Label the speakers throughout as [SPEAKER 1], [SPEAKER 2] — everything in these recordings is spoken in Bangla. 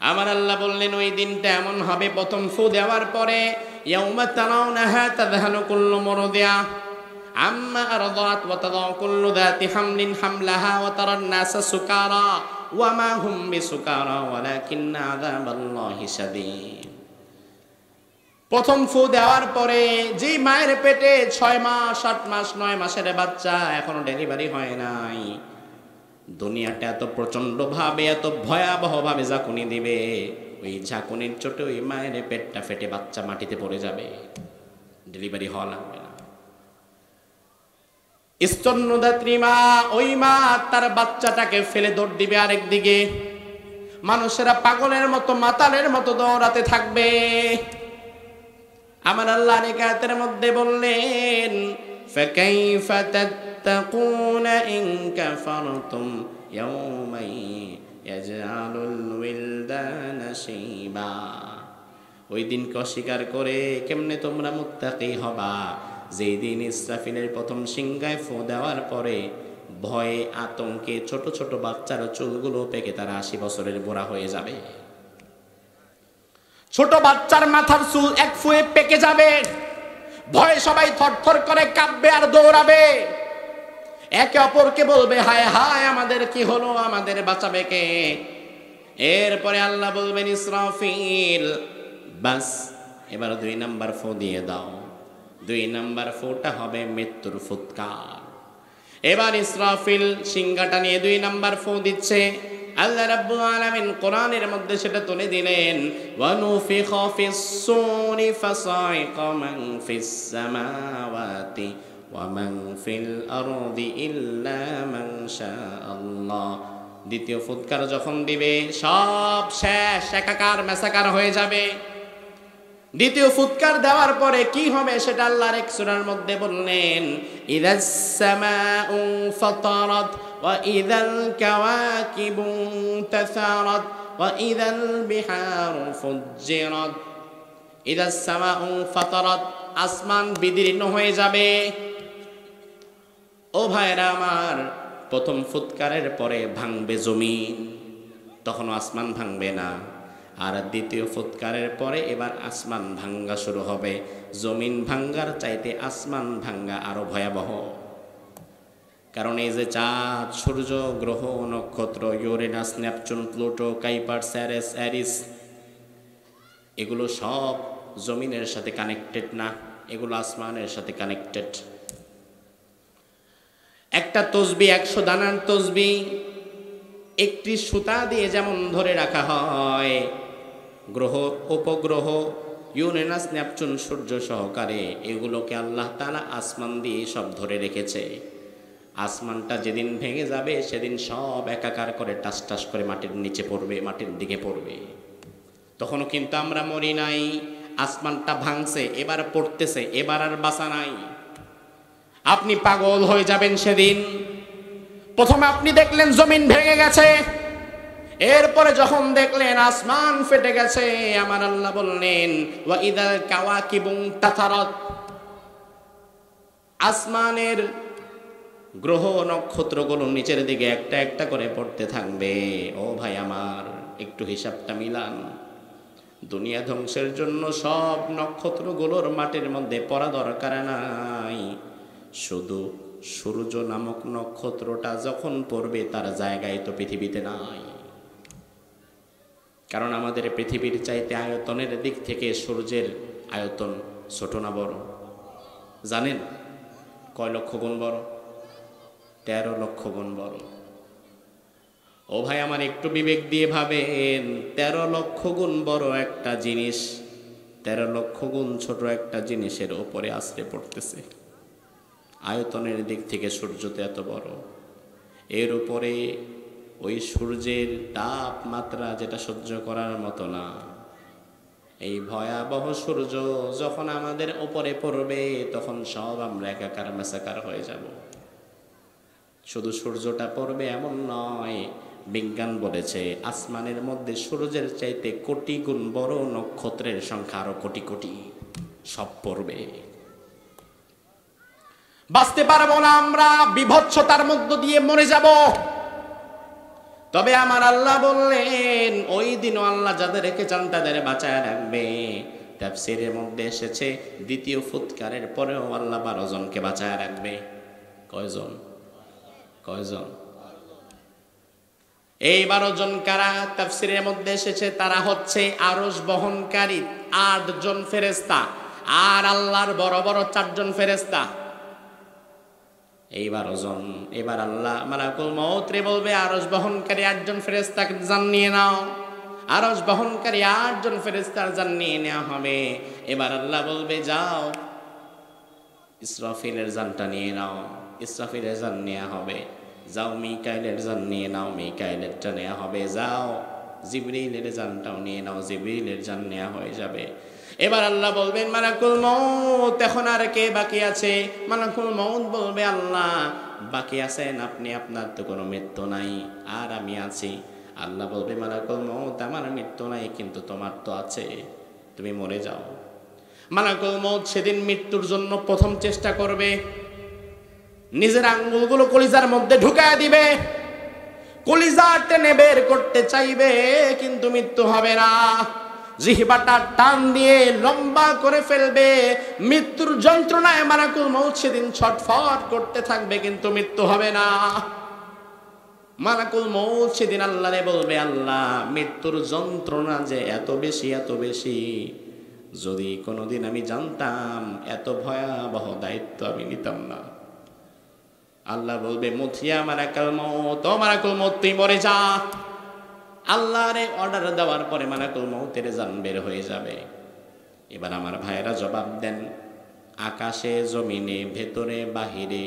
[SPEAKER 1] আমার আল্লাহ বললেন ওই দিনটা এমন হবে, প্রথম ফু দেওয়ার পরে ইয়াউমা তারাউনাহা তাযহালু কুল্লু মুরদিয়া আম্মা আরদাত ওয়া তাদাউ কুল্লু যাতি হামলিন হামলাহা ওয়া তারান নাসা সুকারা ওয়া মা হুম বিসুকারা ওয়ালাকিন্না আযাবাল্লাহি শাদীদ। প্রথম ফু দেওয়ার পরে যেই মায়ের পেটে 6 মাস 8 মাস 9 মাসের বাচ্চা এখনো ডেলিভারি হয় নাই, দুনিয়াটা এত প্রচন্ড ভাবে এত ভয়াবহ ভাবে ঝাঁকুনি দিবে, ওই ঝাঁকুনির চোটে ওই মায়ের পেটটা ফেটে বাচ্চা মাটিতে পড়ে যাবে, ডেলিভারি হওয়া লাগবে না। স্তন্যদাত্রী মা, ওই মা তার বাচ্চাটাকে ফেলে দৌড় দিবে আরেক দিকে, মানুষেরা পাগলের মতো মাতালের মতো দৌড়াতে থাকবে। আমার আল্লাহ আয়াতের মধ্যে বললেন ফাকাইফা তাত্তাকুনা ইন কাফারতুম ইয়াওমা ইয়াজআলুল উইলদানা শাইবা। ওই দিনকে অস্বীকার করে কেমনে তোমরা মুত্তাকি হবা, যেই দিন ইসরাফিলের প্রথম সিংহায় ফু দেওয়ার পরে ভয়ে আতঙ্কে ছোট ছোট বাচ্চার চুলগুলো পেকে তারা 80 বছরের বুড়া হয়ে যাবে। ছোট বাচ্চার মাথার চুল এক ফুয়ে পেকে যাবে, ভয়ে সবাই থরথর করে কাঁপবে আর দৌড়াবে, একে অপরকে বলবে হায় হায় আমাদের কি হলো, আমাদের বাঁচাবে কে। এরপরে আল্লাহ বলবেন ইসরাফিল বাস এবার 2 নাম্বার ফু দিয়ে দাও। 2 নাম্বার ফুটা হবে মৃত্যুর ফুৎকার। এবার ইসরাফিল সিংহাটা নিয়ে 2 নাম্বার ফু দিচ্ছে। আল্লাহ রাব্বুল আলামিন কোরআনের মধ্যে সেটা তুলে দিলেন ওয়া নুফিখা ফিস সূরি ফাসাইকা মান ফিস সামাওয়াতি ওয়া মান ফিল আরদি ইল্লা মান শাআল্লাহ। দ্বিতীয় ফুৎকার যখন দিবে সব শেষ, একাকার মেসাকার হয়ে যাবে। দ্বিতীয় ফুৎকার দেওয়ার পরে কি হবে সেটা আল্লাহর এক সূরার মধ্যে বললেন ইযাস সামাউ ফাতারাত ওয়া ইযাল কাওয়াকিবু তাসারাত ওয়া ইযাল বিহারু ফুজ্জিরাত। ইযাস সামাউ ফাতারাত, আসমান বিদীর্ণ হয়ে যাবে। ও ভাইরা আমার, প্রথম ফুৎকারের পরে ভাঙবে জমিন, তখন আসমান ভাঙবে না। আর দ্বিতীয় ফুৎকারের পরে এবার আসমান ভাঙ্গা শুরু হবে। জমিন ভাঙ্গার চাইতে আসমান ভাঙ্গা আরো ভয়াবহ। কারণ এই যে চাঁদ, সূর্য, গ্রহ, নক্ষত্র, ইউরেনাস, নেপচুন, প্লুটো, কাইপার, স্যারেস, অ্যারিস, এগুলো সব জমিনের সাথে কানেক্টেড না, এগুলো আসমানের সাথে কানেক্টেড। একটা তসবি 100 দানার তসবি একটি সুতা দিয়ে যেমন ধরে রাখা হয়, গ্রহ, উপগ্রহ, ইউরেনাস, নেপচুন, সূর্য সহকারে এগুলোকে আল্লাহ তাআলা আসমান দিয়ে সব ধরে রেখেছে। আসমানটা যেদিন ভেঙে যাবে সেদিন সব একাকার করে টাস টাস করে মাটির নিচে পড়বে, মাটির দিকে পড়বে। তখনও কিন্তু আমরা মরি নাই, আসমানটা ভাঙছে, এবার পড়তেছে, এবার আর বাঁচা নাই। আপনি পাগল হয়ে যাবেন সেদিন। প্রথমে আপনি দেখলেন জমিন ভেঙে গেছে, এরপরে যখন দেখলেন আসমান ফেটে গেছে, আমার আল্লাহ বললেন ওয়া ইযাল কাওয়াকিবু তাসারাত, আসমানের গ্রহ নক্ষত্রগুলো নিচের দিকে একটা একটা করে পড়তে থাকবে। ও ভাই আমার, একটু হিসাবটা মিলান। দুনিয়া ধ্বংসের জন্য সব নক্ষত্রগুলোর মাটির মধ্যে পড়া দরকার নাই, শুধু সূর্য নামক নক্ষত্রটা যখন পড়বে তার জায়গায় তো পৃথিবীতে নাই। কারণ আমাদের পৃথিবীর চাইতে আয়তনের দিক থেকে সূর্যের আয়তন ছোট না বড়? জানেন কয় লক্ষ গুণ বড়? 13 লক্ষ গুণ বড়। ও ভাই আমার, একটু বিবেক দিয়ে ভাবেন, 13 লক্ষ গুণ বড় একটা জিনিস 13 লক্ষ গুণ ছোট একটা জিনিসের উপরে আছড়ে পড়তেছে। আয়তনের দিক থেকে সূর্য তো এত বড়, এর উপরে ওই সূর্যের তাপমাত্রা যেটা সহ্য করার মতো না। এই ভয়াবহ সূর্য যখন আমাদের উপরে পড়বে তখন সব আমরা একাকার মেসাকার হয়ে যাব। শুধু সূর্যটা পড়বে এমন নয়, বিজ্ঞান বলেছে আসমানের মধ্যে সূর্যের চাইতে কোটি গুণ বড় নক্ষত্রের সংখ্যা আরো কোটি কোটি, সব পড়বে। বাঁচতে পারবো না আমরা, বিভৎসতার মধ্য দিয়ে মরে যাব। তবে আমার আল্লাহ বললেন ওই দিনও আল্লাহ যাদেরকে চান তাদের বাঁচায় রাখবে। তাফসীরের মধ্যে এসেছে দ্বিতীয় ফুৎকারের পরেও আল্লাহ 12 জনকে বাঁচায় রাখবে। কয়জন? কয়জন? এই 12 জন কারা? তাফসীরের মধ্যে এসেছে তারা হচ্ছে আরশ বহনকারী 8 জন ফেরেশতা আর আল্লাহর বড় বড় 4 জন ফেরেশতা। এই 12 জন। এবার আল্লাহ মালাকুল মউত রে বলবে আরশ বহনকারী 8 জন ফেরেশতাকে জান নিয়ে নাও। আরশ বহনকারী 8 জন ফেরেশতার জান নিয়ে নেওয়া হবে। এবার আল্লাহ বলবে যাও ইসরাফিলের জানটা নিয়ে নাও। ইসরাফিলের জান নেওয়া হবে। যাও মিকাইলের জান নিয়ে নাও। মিকাইলেরটা নেওয়া হবে। যাও জিবরিলের জানটাও নিয়ে নাও। জিবরিলের জান নেওয়া হয়ে যাবে। এবার আল্লাহ বলবেন মালাকুল মউত এখন আর কে বাকি আছে? মালাকুল মউত বলবে আল্লাহ বাকি আছেন আপনি, আপনার তো কোনো মৃত্যু নাই, আর আমি আছি। আল্লাহ বলবে মালাকুল মউত আমার মৃত্যু নাই কিন্তু তোমার তো আছে, তুমি মরে যাও। মালাকুল মউত সেদিন মৃত্যুর জন্য প্রথম চেষ্টা করবে, নিজের আঙ্গুলগুলো কলিজার মধ্যে ঢুকায় দিবে, কলিজা টেনে বের করতে চাইবে কিন্তু মৃত্যু হবে না। জিহ্বাটা টান দিয়ে লম্বা করে ফেলবে। মৃত্যুর যন্ত্রণায় মালাকুল মউত সেদিন ছটফট করতে থাকবে কিন্তু মৃত্যু হবে না। মালাকুল মউত সেদিন আল্লাহরে বলবে আল্লাহ মৃত্যুর যন্ত্রণা যে এত বেশি এত বেশি, যদি কোনোদিন আমি জানতাম এত ভয়াবহ দায়িত্ব আমি নিতাম না। আল্লাহ বলবে মুথিয়া মালাকুল মউত, ও মালাকুল মউত তুই মরে যা। আল্লাহরে অর্ডার দেওয়ার পরে মালাকুল মউতের জান বের হয়ে যাবে। এবার আমার ভাইরা জবাব দেন, আকাশে জমিনে ভেতরে বাহিরে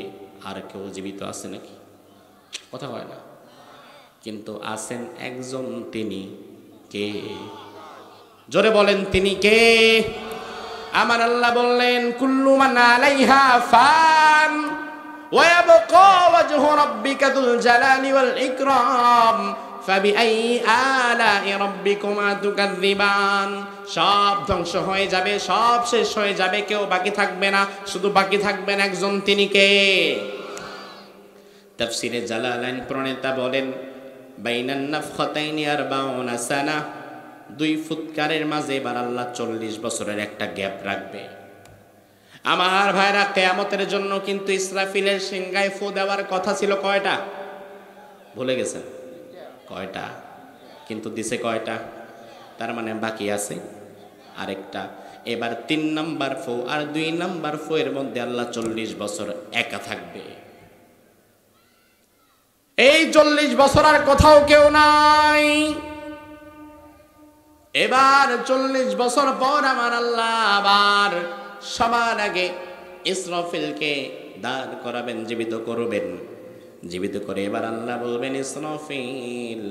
[SPEAKER 1] আর কেউ জীবিত আছে নাকি? কথা হয় না। কিন্তু আছেন একজন, তিনি কে? জোরে বলেন তিনি কে? আমার আল্লাহ বললেন কুল্লু মান আলাইহা ফান ওয়া ইয়াবকা ওয়াজহু রাব্বিকা যুল জালালি ওয়াল ইকরাম ফাবিআই আলাই রাব্বিকুমা তুকাযযিবান। সব ধ্বংস হয়ে যাবে, সব শেষ হয়ে যাবে, কেউ বাকি থাকবে না, শুধু বাকি থাকবেন একজন, তিনি কে? তাফসীরে জালালাইন প্রণেতা বলেন বাইনান নাফখাতাইনি 40 সানা, 2 ফুৎকারের মাঝে এবার আল্লাহ 40 বছরের একটা গ্যাপ রাখবে। আমার ভাইরা কিয়ামতের জন্য কিন্তু ইসরাফিলের সিংহায় ফু দেওয়ার কথা ছিল কয়টা? ভুলে গেছেন কয়টা? কিন্তু দিছে কয়টা? তার মানে বাকি আছে আরেকটা। এবার 3 নাম্বার ফু আর 2 নাম্বার ফু এর মধ্যে আল্লাহ 40 বছর একা থাকবে। এই 40 বছর আর কোথাও কেউ নাই। এবার 40 বছর পর আমার আল্লাহ আবার সবার আগে ইসরাফিলকে দাঁড় করাবেন, জীবিত করবেন। জীবিত করে এবার আল্লাহ বলবেন ইসরাফিল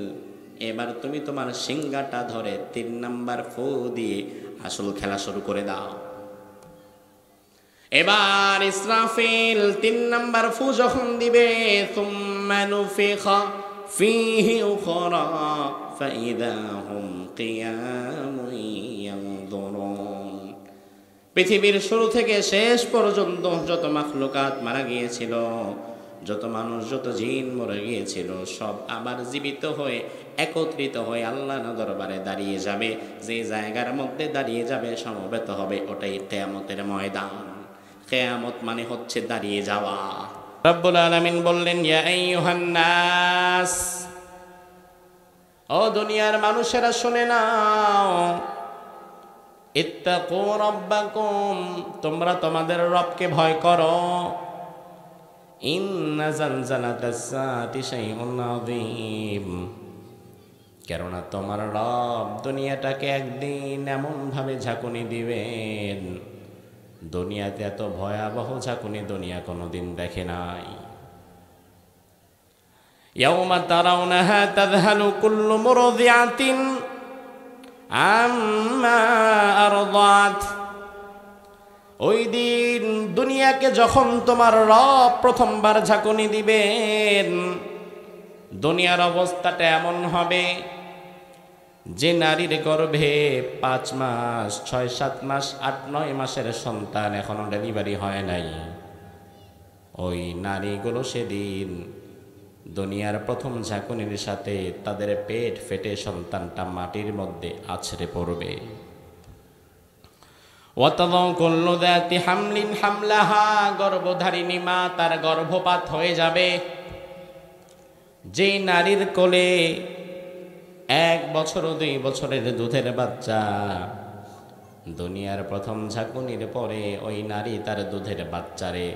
[SPEAKER 1] এবার তুমি তোমার সিংহাটা ধরে 3 নাম্বার ফু দিয়ে আসল খেলা শুরু করে দাও। এবার ইসরাফিল 3 নাম্বার ফু যখন দিবে সুম্মা নুফিখা ফীহি উখরা ফাইদা হুম কিয়ামুন ইয়ানদুরুন। পৃথিবীর শুরু থেকে শেষ পর্যন্ত যত মাখলুকাত মারা গিয়েছিল, যত মানুষ যত জিন মরে গিয়েছিল, সব আবার জীবিত হয়ে একত্রিত হয়ে আল্লাহর দরবারে দাঁড়িয়ে যাবে। যে জায়গার মধ্যে দাঁড়িয়ে যাবে সমবেত হবে ওটাই কিয়ামতের ময়দান। কিয়ামত মানে হচ্ছে দাঁড়িয়ে যাওয়া। রব্বুল আলামিন বললেন ইয়া আইয়ুহান নাস, ও দুনিয়ার মানুষেরা শুনে নাও, ইত্তাকু রাব্বাকুম, তোমরা তোমাদের রবকে ভয় করো। ইন্না জালজালাতাস সাআতি শাইউন আযীম, কেননা তোমার রব দুনিয়াটাকে একদিন এমন ভাবে ঝাঁকুনি দিবেন, দুনিয়াতে এত ভয়াবহ ঝাঁকুনি দুনিয়া কোনোদিন দেখে নাই। ইয়াউমা তারাউনাহা তাযহালু কুল্লু মুরদিআতিন আম্মা আরদাত, ওই দিন দুনিয়াকে যখন তোমার রব প্রথমবার ঝাঁকুনি দিবেন, দুনিয়ার অবস্থাটা এমন হবে যে নারীর গর্ভে 5 মাস 6-7 মাস 8-9 মাসের সন্তান এখনো ডেলিভারি হয় নাই, ওই নারীগুলো সেদিন দুনিয়ার প্রথম ঝাঁকুনির সাথে তাদের পেট ফেটে সন্তানটা মাটির মধ্যে আছড়ে পড়বে। ওয়াতাদাউ কুল্লু যাতি হামলিন হামলাহা, গর্ভধারিণী মা তার গর্ভপাত হয়ে যাবে। যেই নারীর কোলে 1 বছর 2 বছরের দুধের বাচ্চা, দুনিয়ার প্রথম ঝাঁকুনির পরে ওই নারী তার দুধের বাচ্চারে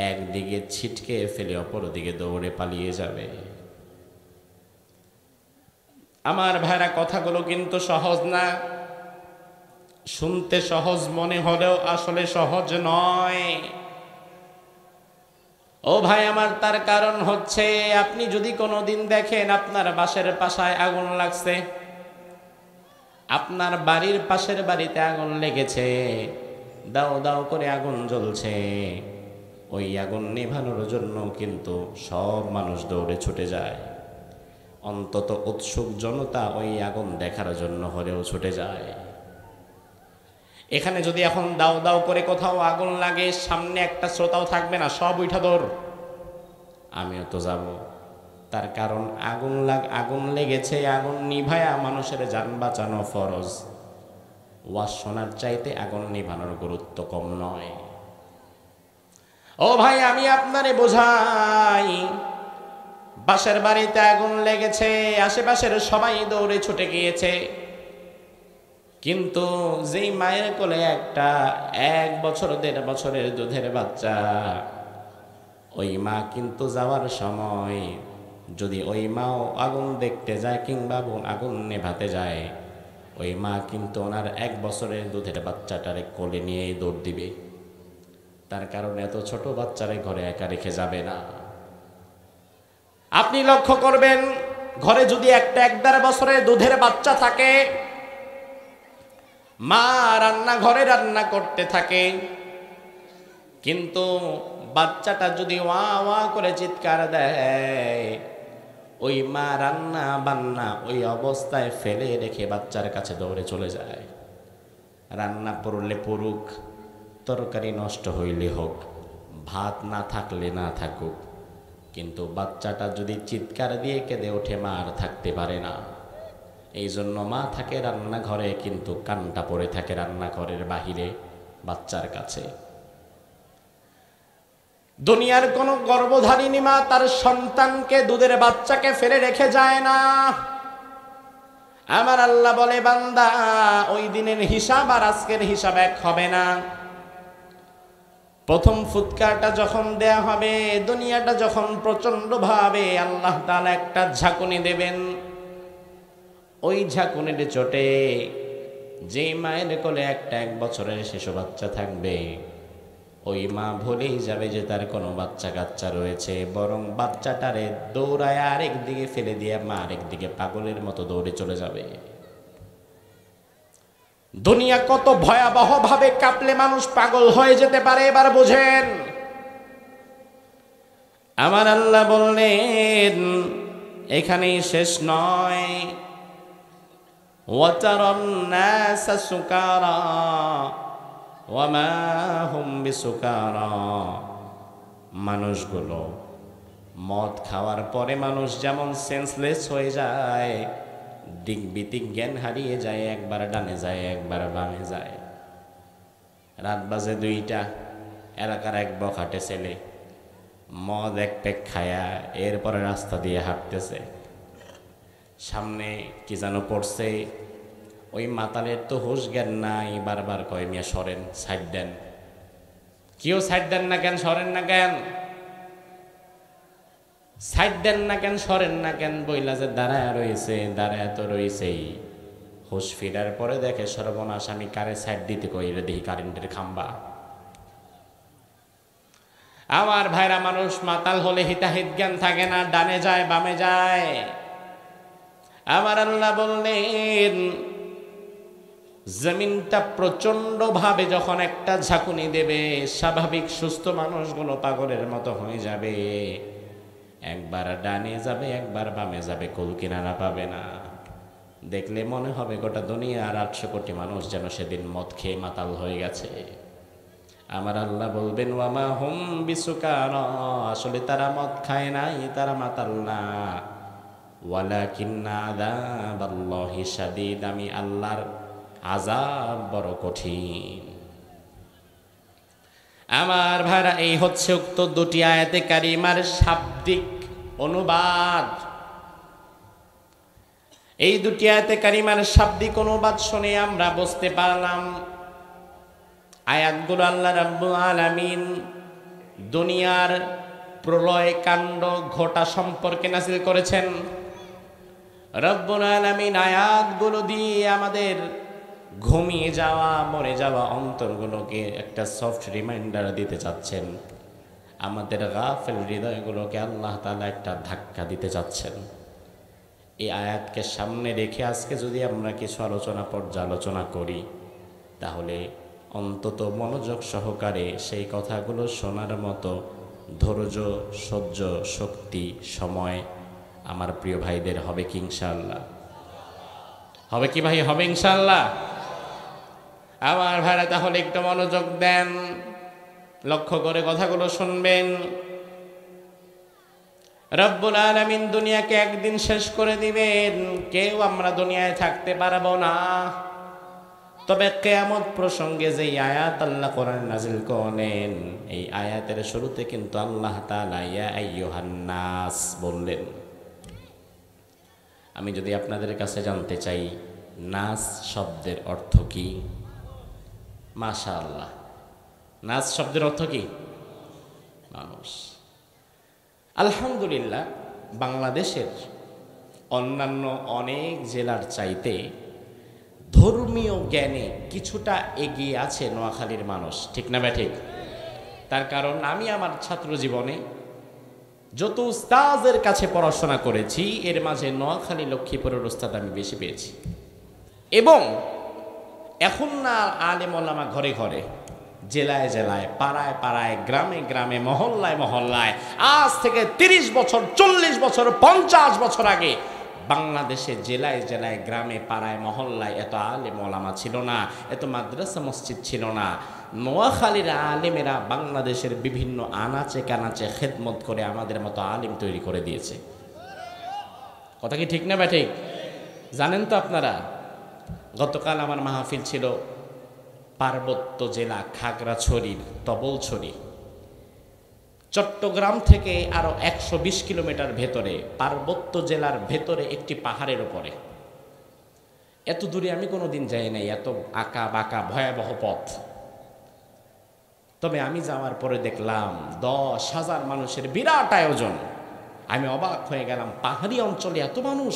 [SPEAKER 1] একদিকে ছিটকে ফেলে অপর দিকে দৌড়ে পালিয়ে যাবে। আমার ভাইরা, কথাগুলো কিন্তু সহজ না, শুনতে সহজ মনে হলেও আসলে সহজ নয়। ও ভাই আমার, তার কারণ হচ্ছে আপনি যদি কোনোদিন দেখেন আপনার বাসার পাশায় আগুন লাগছে, আপনার বাড়ির পাশের বাড়িতে আগুন লেগেছে, দাও দাও করে আগুন জ্বলছে, ওই আগুন নেভানোর জন্য কিন্তু সব মানুষ দৌড়ে ছুটে যায়। অন্তত উৎসুক জনতা ওই আগুন দেখার জন্য হলেও ছুটে যায়। এখানে যদি এখন দাও দাও করে কোথাও আগুন লাগে, সামনে একটা শ্রোতাও থাকবে না, সব উঠা দৌড়, আমিও তো যাব। তার কারণ আগুন লেগেছে, আগুন নিভায়া মানুষের জান বাঁচানো ফরজ। ওয়াজ শোনার চাইতে আগুন নিভানোর গুরুত্ব কম নয়। ও ভাই, আমি আপনারে বোঝাই, বাসার বাড়িতে আগুন লেগেছে, আশেপাশের সবাই দৌড়ে ছুটে গিয়েছে, কিন্তু যেই মায়ের কোলে একটা 1 বছর 1.5 বছরের দুধের বাচ্চা, ওই মা কিন্তু যাওয়ার সময় যদি ওই মাও আগুন দেখতে যায় কিংবা আগুন নেভাতে যায়, ওই মা কিন্তু ওনার 1 বছরের দুধের বাচ্চাটারে কোলে নিয়েই দৌড় দিবে। তার কারণ এত ছোট বাচ্চারে ঘরে একা রেখে যাবে না। আপনি লক্ষ্য করবেন, ঘরে যদি একটা 1.5 বছরের দুধের বাচ্চা থাকে, মা রান্নাঘরে রান্না করতে থাকে, কিন্তু বাচ্চাটা যদি ওয়া ওয়া করে চিৎকার দেয়, ওই মা রান্না বান্না ওই অবস্থায় ফেলে রেখে বাচ্চার কাছে দৌড়ে চলে যায়। রান্না পড়লে পড়ুক, তরকারি নষ্ট হইলে হোক, ভাত না থাকলে না থাকুক, কিন্তু বাচ্চাটা যদি চিৎকার দিয়ে কেঁদে ওঠে, মা আর থাকতে পারে না। এই জন্য মা থাকে রান্নাঘরে, কিন্তু কানটা পড়ে থাকে রান্নাঘরের বাহিরে বাচ্চার কাছে। দুনিয়ার কোন গর্ভধারিণী মা তার সন্তানকে, দুধের বাচ্চাকে ফেলে রেখে যায় না। আমার আল্লাহ বলে, বান্দা, ওই দিনের হিসাব আর আজকের হিসাব এক হবে না। প্রথম ফুৎকারটা যখন দেয়া হবে, দুনিয়াটা যখন প্রচন্ড ভাবে আল্লাহ তাআলা একটা ঝাঁকুনি দেবেন, ওই ঝাঁকুনির চোটে যে মায়ের কোলে একটা 1 বছরের শিশু বাচ্চা থাকবে, ওই মা ভুলেই যাবে যে তার কোনো বাচ্চা কাচ্চা রয়েছে, বরং বাচ্চাটারে দৌড়ায় আরেক দিকে ফেলে দিয়ে মা আরেক দিকে পাগলের মতো দৌড়ে চলে যাবে। দুনিয়া কত ভয়াবহ ভাবে কাঁপলে মানুষ পাগল হয়ে যেতে পারে, এবার বোঝেন। আমার আল্লাহ বললেন, এখানেই শেষ নয়। ওয়াতারান নাসা সুকারা ওয়া মা হুম বিসুকারা, মানুষগুলো মদ খাওয়ার পরে মানুষ যেমন সেন্সলেস হয়ে যায়, দিকবিদিক জ্ঞান হারিয়ে যায়, একবার ডানে যায় একবার বামে যায়। রাত বাজে 2টা, এলাকার এক বখাটে ছেলে মদ 1 প্যাক খায়া এরপরে রাস্তা দিয়ে হাঁটতেছে, সামনে কি যেন পড়ছে, ওই মাতালের তো হুঁশ জ্ঞান নাই, বারবার কয়, মিয়া সরেন, সাইড দেন। কেউ সাইড দেন না কেন, সরেন না কেন, সাইড দেন না কেন, সরেন না কেন, বইলা যে দাঁড়ায় রয়েছে, দাঁড়ায় তো রয়েছেই। হুঁশ ফিরার পরে দেখে, সর্বনাশ, আমি কারে সাইড দিতে কইলে দেখি কারেন্টের খাম্বা। আমার ভাইরা, মানুষ মাতাল হলে হিতাহিত জ্ঞান থাকে না, ডানে যায় বামে যায়। আমার আল্লাহ বললেন, জমিনটা প্রচন্ড ভাবে যখন একটা ঝাঁকুনি দেবে, স্বাভাবিক সুস্থ মানুষগুলো পাগলের মতো হয়ে যাবে, একবার ডানে যাবে একবার বামে যাবে, কুল কিনারা পাবে না। দেখলে মনে হবে গোটা দুনিয়ার 800 কোটি মানুষ যেন সেদিন মদ খেয়ে মাতাল হয়ে গেছে। আমার আল্লাহ বলবেন ওয়ামা হুম বিসুকারা, আসলে তারা মদ খায় নাই, তারা মাতাল না। ওয়ালাকিন্না আযাবাল্লাহি শাদীদ, আমি আল্লাহর আযাব বড় কঠিন। আমার ভাইরা, এই হচ্ছে উক্ত দুটি আয়াতে কারিমার শাব্দিক অনুবাদ। এই দুটি আয়াতে কারিমার শাব্দিক অনুবাদ শুনে আমরা বুঝতে পারলাম আয়াতগুলো আল্লাহ রাব্বুল আলামিন দুনিয়ার প্রলয় কাণ্ড ঘটা সম্পর্কে নাযিল করেছেন। রব্বুল আলামিন আয়াতগুলো দিয়ে আমাদের ঘুমিয়ে যাওয়া মরে যাওয়া অন্তরগুলোকে একটা সফট রিমাইন্ডার দিতে চাচ্ছেন। আমাদের গাফেল হৃদয়গুলোকে আল্লাহ তাআলা একটা ধাক্কা দিতে চাচ্ছেন। এই আয়াতকে সামনে রেখে আজকে যদি আমরা কিছু আলোচনা পর্যালোচনা করি, তাহলে অন্তত মনোযোগ সহকারে সেই কথাগুলো শোনার মতো ধৈর্য, সহ্য, শক্তি, সময় আমার প্রিয় ভাইদের হবে কি ইনশাআল্লাহ? হবে কি ভাই? হবে ইনশাআল্লাহ? আমার ভাইরা তাহলে একটু মনোযোগ দেন, লক্ষ্য করে কথাগুলো শুনবেন। রব্বুল আলামিন দুনিয়াকে একদিন শেষ করে দিবেন, কেউ আমরা দুনিয়ায় থাকতে পারবো না। তবে কিয়ামত প্রসঙ্গে যে আয়াত আল্লাহ কোরআনে নাযিল করেন, এই আয়াতের শুরুতে কিন্তু আল্লাহ তাআলা ইয়া আইয়ুহান নাস বললেন। আমি যদি আপনাদের কাছে জানতে চাই নাস শব্দের অর্থ কি? মাশাআল্লাহ, নাস শব্দের অর্থ কি? মানুষ। আলহামদুলিল্লাহ, বাংলাদেশের অন্যান্য অনেক জেলার চাইতে ধর্মীয় জ্ঞানে কিছুটা এগিয়ে আছে নোয়াখালীর মানুষ, ঠিক না ঠিক? তার কারণ আমি আমার ছাত্র জীবনে যত উস্তাদের কাছে পড়াশোনা করেছি, এর মাঝে নোয়াখালী লক্ষ্মীপুরের উস্তাদ আমি বেশি পেয়েছি। এবং এখন না আলেম ওলামা ঘরে ঘরে, জেলায় জেলায়, পাড়ায় পাড়ায়, গ্রামে গ্রামে, মহল্লায় মহল্লায়, আজ থেকে 30 বছর, 40 বছর, 50 বছর আগে বাংলাদেশে জেলায় জেলায়, গ্রামে পাড়ায় মহল্লায় এত আলেম ওলামা ছিল না, এত মাদ্রাসা মসজিদ ছিল না। নোয়াখালীর আলেমেরা বাংলাদেশের বিভিন্ন আনাচে কানাচে খেদমত করে আমাদের মতো আলেম তৈরি করে দিয়েছে। কথা কি ঠিক না বা ঠিক? জানেন তো আপনারা, গতকাল আমার মাহফিল ছিল পার্বত্য জেলা খাগড়াছড়ির তবলছড়ি। চট্টগ্রাম থেকে আরো 120 কিলোমিটার ভেতরে, পার্বত্য জেলার ভেতরে একটি পাহাড়ের উপরে। এত দূরে আমি কোনোদিন যাই নাই, এত আঁকা বাঁকা ভয়াবহ পথ। তবে আমি যাওয়ার পরে দেখলাম 10,000 মানুষের বিরাট আয়োজন। আমি অবাক হয়ে গেলাম, পাহাড়ি অঞ্চলে এত মানুষ,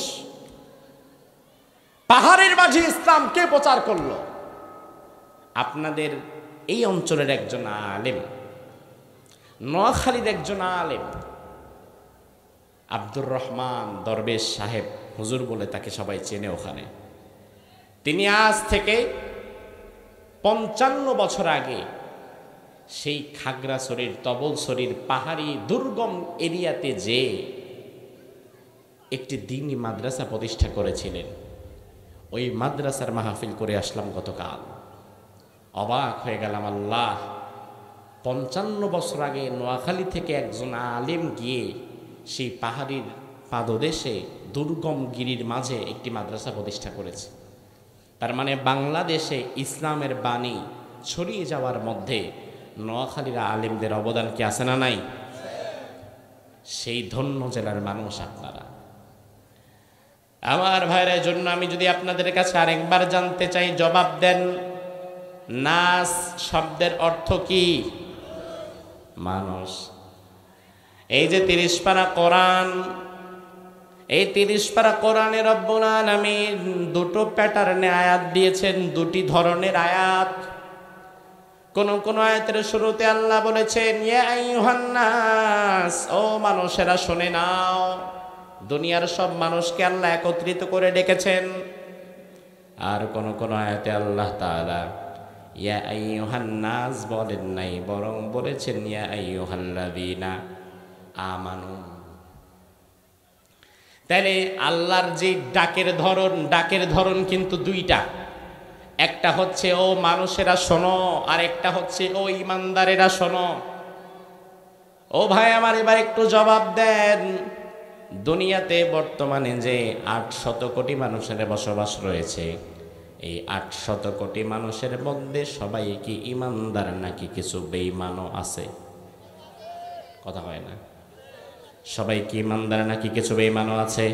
[SPEAKER 1] পাহাড়ের মাঝে ইসলাম কে প্রচার করলো? আপনাদের এই অঞ্চলের একজন আলেম, নোয়াখালীর একজন আলেম, আব্দুর রহমান দরবেশ সাহেব হুজুর বলে তাকে সবাই চেনে ওখানে। তিনি আজ থেকে 55 বছর আগে সেই খাগড়াছড়ির তবলছড়ির পাহাড়ি দুর্গম এরিয়াতে যে একটি দ্বীনি মাদ্রাসা প্রতিষ্ঠা করেছিলেন, ওই মাদ্রাসার মাহফিল করে আসলাম গতকাল। অবাক হয়ে গেলাম, আল্লাহ, 55 বছর আগে নোয়াখালী থেকে একজন আলেম গিয়ে সেই পাহাড়ির পাদদেশে দুর্গম গিরির মাঝে একটি মাদ্রাসা প্রতিষ্ঠা করেছে। তার মানে বাংলাদেশে ইসলামের বাণী ছড়িয়ে যাওয়ার মধ্যে নোয়াখালীর আলেমদের অবদান কি আছে না নাই? সেই ধন্য জেলার মানুষ আপনারা। আমার ভাইয়ের জন্য আমি যদি আপনাদের কাছে আরেকবার জানতে চাই, জবাব দেন, নাস শব্দের অর্থ কি? মানুষ। এই যে 30 পারা কোরআন, এই 30 পারা কোরআনে রব্বুল আলামিন দুটো প্যাটার্নে আয়াত দিয়েছেন, দুটি ধরনের আয়াত। কোন আয়াতের শুরুতে আল্লাহ বলেছেন ইয়া আইয়ুহান নাস, ও মানুষেরা শুনে নাও। দুনিয়ার সব মানুষকে আল্লাহ একত্রিত করে ডেকেছেন। আর কোন আয়াতে আল্লাহ তাআলা ইয়া আইয়ুহান নাস বলেন নাই, বরং বলেছেন ইয়া আইয়ুহাল্লাযীনা আমানু। তাহলে আল্লাহর যে ডাকের ধরন কিন্তু দুইটা। একটা হচ্ছে ও মানুষেরা শোনো, আর একটা হচ্ছে ও ইমানদারেরা শোনো। ও ভাই আমার, এবার একটু জবাব দেন। দুনিয়াতে বর্তমানে যে 800 কোটি মানুষের বসবাস রয়েছে, এই 800 কোটি মানুষের মধ্যে সবাই কি ইমানদার নাকি কিছু বেঈমানও আছে? কথা হয় না। সবাই কি ইমানদার নাকি কিছু বেঈমানও আছে?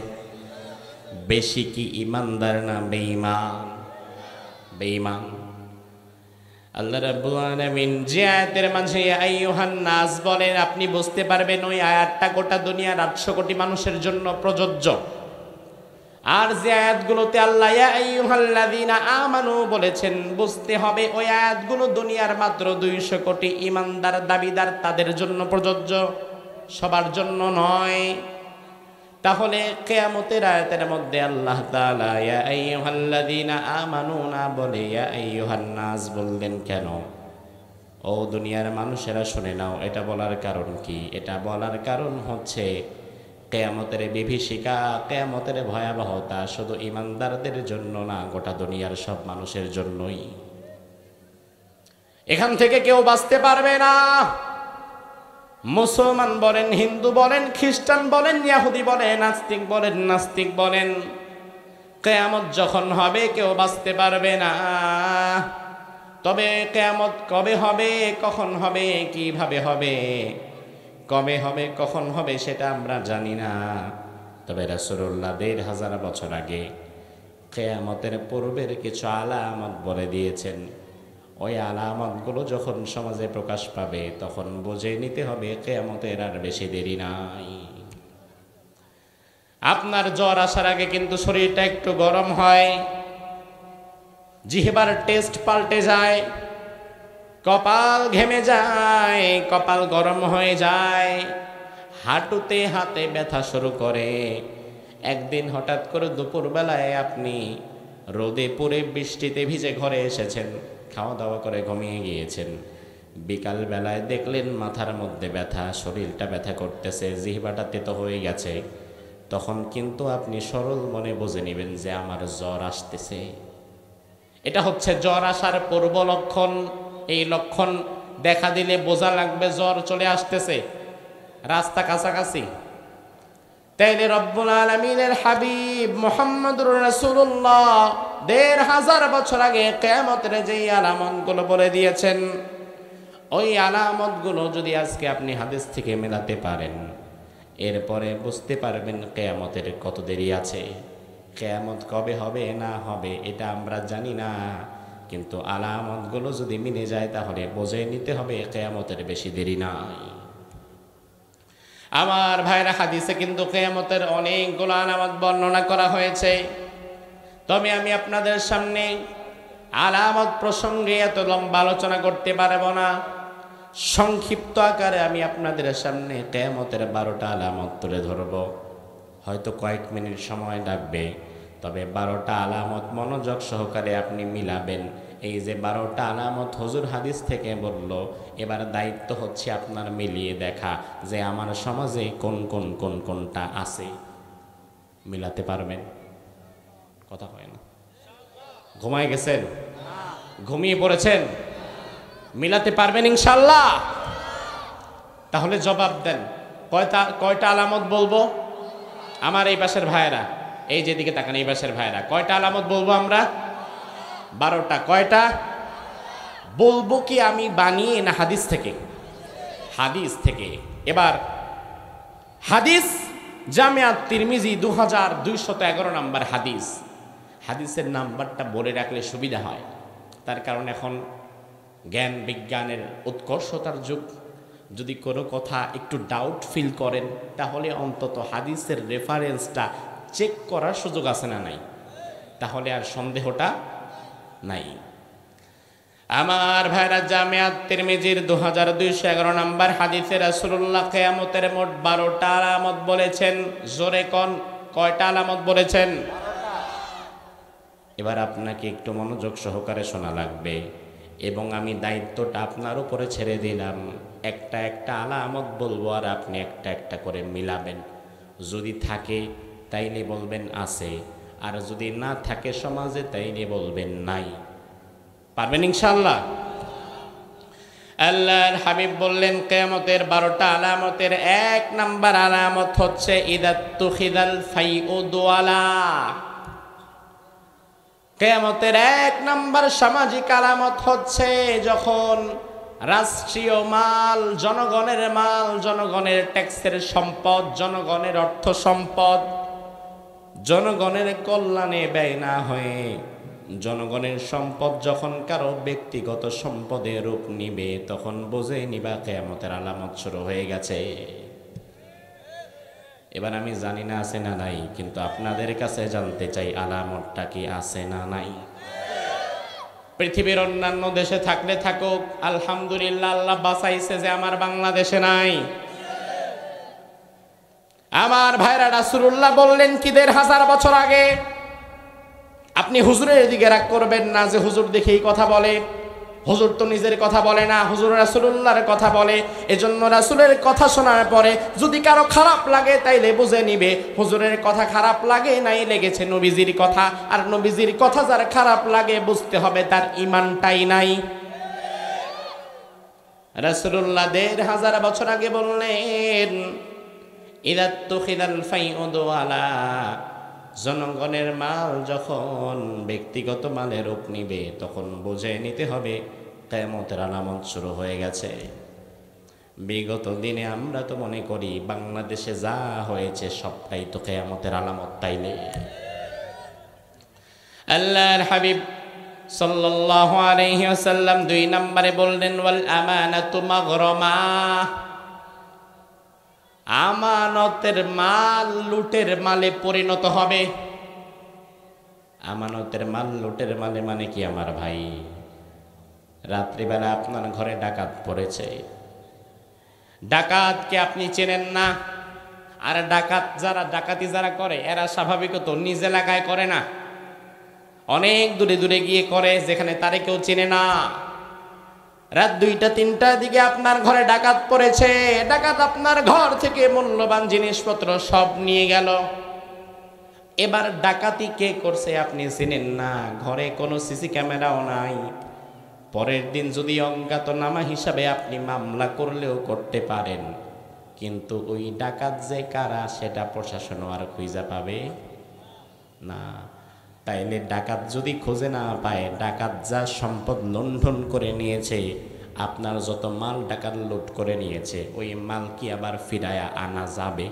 [SPEAKER 1] বেশি কি ইমানদার না বেঈমান? বেঈমান। আল্লাহ রাব্বুল আলামিন যে আয়াতের মাঝে ইয়া আইয়ুহান নাস বলেন, আপনি বুঝতে পারবেন ওই আয়াতটা গোটা দুনিয়ার 800 কোটি মানুষের জন্য প্রযোজ্য। আর যে আয়াতগুলোতে আল্লাহ ইয়া আইয়ুহাল্লাযীনা আমানু বলেছেন, বুঝতে হবে ওই আয়াতগুলো দুনিয়ার মাত্র 200 কোটি ইমানদার দাবিদার তাদের জন্য প্রযোজ্য, সবার জন্য নয়। তাহলে কিয়ামতের আয়াতের মধ্যে আল্লাহ তাআলা ইয়া আইয়ুহাল্লাযীনা আমানু না বলে ইয়া আইয়ুহান নাস বললেন কেন? ও দুনিয়ার মানুষেরা শুনে নাও। এটা বলার কারণ কি? এটা বলার কারণ হচ্ছে কিয়ামতের বিভীষিকা, কিয়ামতের ভয়াবহতা শুধু ইমানদারদের জন্য না, গোটা দুনিয়ার সব মানুষের জন্যই। এখান থেকে কেউ বাঁচতে পারবে না। মুসলমান বলেন, হিন্দু বলেন, খ্রিস্টান বলেন, ইহুদি বলেন, নাস্তিক বলেন, কিয়ামত যখন হবে কেউ বাঁচতে পারবে না। তবে কিয়ামত কবে হবে, কখন হবে, কিভাবে হবে, কবে হবে, কখন হবে সেটা আমরা জানি না। তবে রাসূলুল্লাহ ১৫০০ বছর আগে কিয়ামতের পূর্বের কিছু আলামত বলে দিয়েছেন। ওই আলামতগুলো যখন সমাজে প্রকাশ পাবে তখন বুঝে নিতে হবে কিয়ামতের আর বেশি দেরি নাই। আপনার জ্বর আসার আগে কিন্তু শরীরটা একটু গরম হয়, জিহ্বার টেস্ট পাল্টে যায়, কপাল ঘেমে যায়, কপাল গরম হয়ে যায়, হাঁটুতে হাতে ব্যথা শুরু করে। একদিন হঠাৎ করে দুপুরবেলায় আপনি রোদে পুড়ে বৃষ্টিতে ভিজে ঘরে এসেছেন, খাওয়া দাওয়া করে ঘুমিয়ে গিয়েছেন। বিকাল বেলায় দেখলেন মাথার মধ্যে ব্যথা, শরীরটা ব্যথা করতেছে, জিহ্বাটা তেতো হয়ে গেছে। তখন কিন্তু আপনি সরল মনে বুঝে নেবেন যে আমার জ্বর আসতেছে। এটা হচ্ছে জ্বর আসার পূর্ব লক্ষণ। এই লক্ষণ দেখা দিলে বোঝা লাগবে জ্বর চলে আসতেছে, রাস্তা কাছাকাছি। তাইলে রব্বুল আলামিনের হাবিব মুহাম্মদুর রাসূলুল্লাহ ১৫০০ বছর আগে কিয়ামতের যেই আলামতগুলো বলে দিয়েছেন, ওই আলামতগুলো যদি আজকে আপনি হাদিস থেকে মেলাতে পারেন, এরপরে বুঝতে পারবেন কিয়ামতের কত দেরি আছে। কিয়ামত কবে হবে না হবে এটা আমরা জানি না, কিন্তু আলামতগুলো যদি মিলে যায় তাহলে বুঝে নিতে হবে কিয়ামতের বেশি দেরি নাই। আমার ভাইরা, হাদিসে কিন্তু কিয়ামতের অনেকগুলো আলামত বর্ণনা করা হয়েছে। তবে আমি আপনাদের সামনে আলামত প্রসঙ্গে এত লম্বা আলোচনা করতে পারবো না। সংক্ষিপ্ত আকারে আমি আপনাদের সামনে কিয়ামতের 12টা আলামত তুলে ধরব। হয়তো কয়েক মিনিট সময় লাগবে, তবে 12টা আলামত মনোযোগ সহকারে আপনি মিলাবেন। এই যে 12টা আলামত হুজুর হাদিস থেকে বলল, এবার দায়িত্ব হচ্ছে আপনার মিলিয়ে দেখা যে আমার সমাজে কোনটা আছে। মিলাতে পারবেন? কথা হয় না। ঘুমায় গেছেন? ঘুমিয়ে পড়েছেন? মিলাতে পারবেন ইনশাল্লাহ? তাহলে জবাব দেন, কয়টা আলামত বলবো? আমার এই পাশের ভাইয়েরা, এই যেদিকে তাকান, এই পাশের ভাইয়েরা, কয়টা আলামত বলবো আমরা? 12টা। কয়টা বলবো? কি আমি বানিয়ে না হাদিস থেকে? হাদিস থেকে। এবার হাদিস জামিয়া তিরমিজি 2211 নম্বর হাদিস। হাদিসের নাম্বারটা বলে রাখলে সুবিধা হয়, তার কারণ এখন জ্ঞান বিজ্ঞানের উৎকর্ষতার যুগ। যদি কোনো কথা একটু ডাউট ফিল করেন তাহলে অন্তত হাদিসের রেফারেন্সটা চেক করার সুযোগ আছে না নাই? তাহলে আর সন্দেহটা নাই। আমার ভাইরা, জামিয়া তিরমিজির 2211 নম্বর হাদিসে রাসূলুল্লাহ কিয়ামতের মোট 12টা আলামত বলেছেন। জোরে কোন, কয়টা আলামত বলেছেন? এবার আপনাকে একটু মনোযোগ সহকারে শোনা লাগবে, এবং আমি দায়িত্বটা আপনার উপরে ছেড়ে দিলাম। একটা একটা আলামত বলবো আর আপনি একটা একটা করে মিলাবেন। যদি থাকে তাইলে বলবেন আছে, আর যদি না থাকে সমাজে তাইলে বলবেন নাই। পারবেন ইনশাআল্লাহ? আল্লাহর হাবিব বললেন কিয়ামতের 12টা আলামতের 1 নাম্বার আলামত হচ্ছে ইদাত্তুখিদাল ফাইউ দুআলা। কিয়ামতের 1 নাম্বার সামাজিক আলামত হচ্ছে যখন রাষ্ট্রীয় মাল, জনগণের ট্যাক্সের সম্পদ, জনগণের অর্থ সম্পদ জনগণের কল্যাণে ব্যয় না হয়ে জনগণের সম্পদ যখন কারো ব্যক্তিগত সম্পদের রূপ নিবে, তখন বুঝে নিবা কিয়ামতের আলামত শুরু হয়ে গেছে। এবার আমি জানি না আছে না নাই, কিন্তু আপনাদের কাছে জানতে চাই আলামতটা কি আছে না নাই? পৃথিবীর অন্যান্য দেশে থাকলে থাকুক, আলহামদুলিল্লাহ আল্লাহ বাঁচাইছে যে আমার বাংলাদেশে নাই। আমার ভাইরা, রাসূলুল্লাহ বললেন কি ১৫০০ বছর আগে, আপনি হুজুরের দিকে রাগ করবেন না যে হুজুর দেখেই কথা বলে। হুজুর তো নিজের কথা বলে না, হুজুর রাসূলুল্লাহর কথা বলে। এজন্য রাসূলের কথা শোনার পরে যদি কারো খারাপ লাগে তাইলে বুঝে নিবে হুজুরের কথা খারাপ লাগে নাই, লেগেছে নবীজির কথা। আর নবীজির কথা যার খারাপ লাগে বুঝতে হবে তার ঈমানটাই নাই। রাসূলুল্লাহ ১৫০০ বছর আগে বললেন ইদাত্তুখিদাল ফাইউ দুআলা, জনগণের মাল যখন ব্যক্তিগত মালের রূপ নিবে তখন বুঝে নিতে হবে কিয়ামতের আলামত শুরু হয়ে গেছে। বিগত দিনে আমরা তো মনে করি বাংলাদেশে যা হয়েছে সবটাই তো কিয়ামতের আলামত। তাইলে আল্লাহর হাবিব সাল্লাল্লাহু আলাইহি ওয়াসাল্লাম 2 নম্বরে বললেন ওয়াল আমানাতু মাগরামা, আমানতের মাল লুটের মালে পরিণত হবে। আমানতের মাল লুটের মালে মানে কি আমার ভাই? রাত্রিবেলা আপনার ঘরে ডাকাত পড়েছে, ডাকাতকে আপনি চেনেন না। আর ডাকাতি যারা করে এরা স্বাভাবিকত নিজ এলাকায় করে না, অনেক দূরে দূরে গিয়ে করে যেখানে তারে কেউ চেনে না। রাত 2টা 3টার দিকে আপনার ঘরে ডাকাত পড়েছে, ডাকাত আপনার ঘর থেকে মূল্যবান জিনিসপত্র সব নিয়ে গেল। এবার ডাকাতি কে করছে আপনি চিনেন না, ঘরে কোনো সিসি ক্যামেরাও নাই। পরের দিন যদি অজ্ঞাতনামা হিসাবে আপনি মামলা করলেও করতে পারেন, কিন্তু ওই ডাকাত যে কারা সেটা প্রশাসনও আর খুঁজে পাবে না। তাইলে ডাকাত যদি খুঁজে না পায়, ডাকাত যা সম্পদ লুণ্ঠন করে নিয়েছে, আপনার যত মাল ডাকাত লুট করে নিয়েছে, ওই মাল কি আবার ফিরায়া আনা যাবে?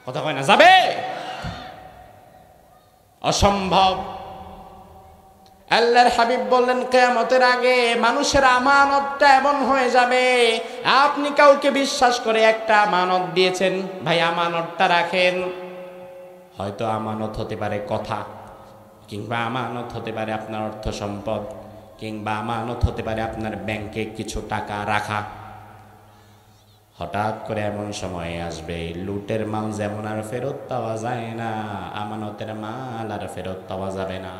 [SPEAKER 1] কথা কয় না, যাবে? অসম্ভব। আল্লাহর হাবিব বললেন কিয়ামতের আগে মানুষের আমানতটা এমন হয়ে যাবে, আপনি কাউকে বিশ্বাস করে একটা আমানত দিয়েছেন, ভাই আমানতটা রাখেন। হয়তো আমানত হতে পারে কথা, কিংবা আমানত হতে পারে আপনার অর্থ সম্পদ, কিংবা আমানত হতে পারে আপনার ব্যাংকে কিছু টাকা রাখা। হঠাৎ করে এমন সময় আসবে, লুটের মাল যেমন আর ফেরত পাওয়া যায় না, আমানতের মাল আর ফেরত পাওয়া যাবে না।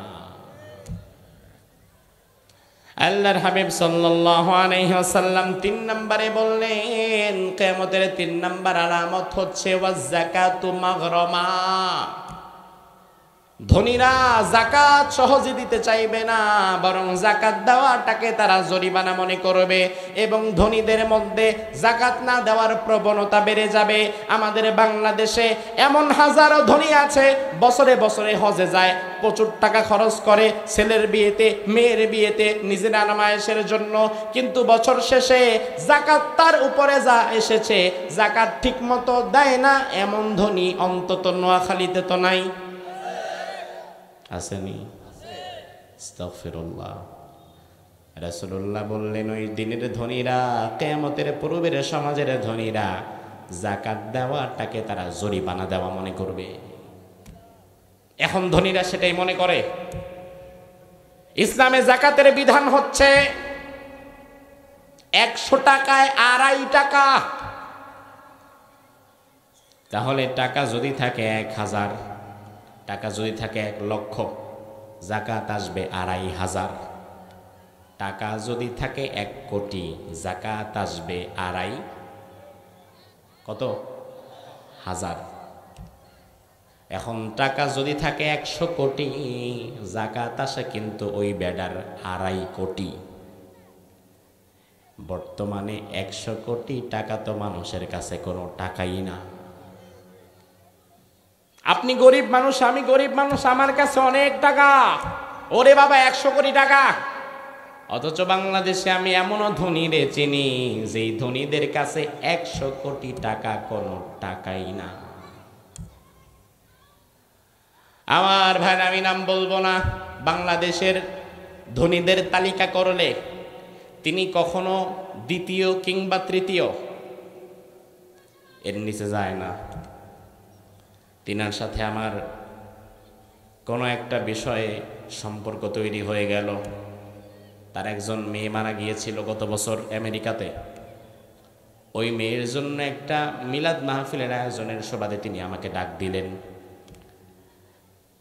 [SPEAKER 1] আল্লাহর হাবিব সাল্লাল্লাহু আলাইহি ওয়াসাল্লাম 3 নম্বরে বললেন কিয়ামতের 3 নম্বর আলামত হচ্ছে ওয়াজ যাকাতু মাগরামা। ধনীরা যাকাত সহজে দিতে চাইবে না, বরং যাকাত দেওয়াটাকে তারা জরিমানা মনে করবে এবং ধনীদের মধ্যে যাকাত না দেওয়ার প্রবণতা বেড়ে যাবে। আমাদের বাংলাদেশে এমন হাজারো ধনী আছে বছরে বছরে হজে যায়, প্রচুর টাকা খরচ করে ছেলের বিয়েতে, মেয়ের বিয়েতে, নিজের আরামায়েশের জন্য, কিন্তু বছর শেষে যাকাত তার উপরে যা এসেছে যাকাত ঠিক মতো দেয় না। এমন ধনী অন্তত নোয়াখালীতে তো নাই, আসেনি? আস্তাগফিরুল্লাহ। রাসূলুল্লাহ বললেন ওই দিনের ধনীরা, কিয়ামতের পূর্বের সমাজের ধনীরা যাকাত দেওয়াটাকে তারা জরিমানা দেওয়া মনে করবে। এখন ধনীরা সেটাই মনে করে। ইসলামে যাকাতের বিধান হচ্ছে 100 টাকায় 2.5 টাকা। তাহলে টাকা যদি থাকে 1000, টাকা যদি থাকে 1 লক্ষ, যাকাত আসবে 2,500। টাকা যদি থাকে 1 কোটি, যাকাত আসবে 2.5 কত হাজার। এখন টাকা যদি থাকে 100 কোটি, জাকাত আসে কিন্তু ওই বেডার 2.5 কোটি। বর্তমানে 100 কোটি টাকা তো মানুষের কাছে কোনো টাকাই না। আপনি গরিব মানুষ, আমি গরিব মানুষ, আমার কাছে অনেক টাকা, ওরে বাবা 100 কোটি টাকা। অথচ বাংলাদেশে আমি এমনও ধনীরে চিনি যেই ধনীদের কাছে 100 কোটি টাকা কোনো টাকাই না। আমার ভাই, আমি নাম বলবো না, বাংলাদেশের ধনীদের তালিকা করলে তিনি কখনো দ্বিতীয় কিংবা তৃতীয় এর নিচে যায় না। তিনার সাথে আমার কোনো একটা বিষয়ে সম্পর্ক তৈরি হয়ে গেল। তার একজন মেয়ে মারা গিয়েছিল গত বছর আমেরিকাতে। ওই মেয়ের জন্য একটা মিলাদ মাহফিলের আয়োজনের সুবাদে তিনি আমাকে ডাক দিলেন।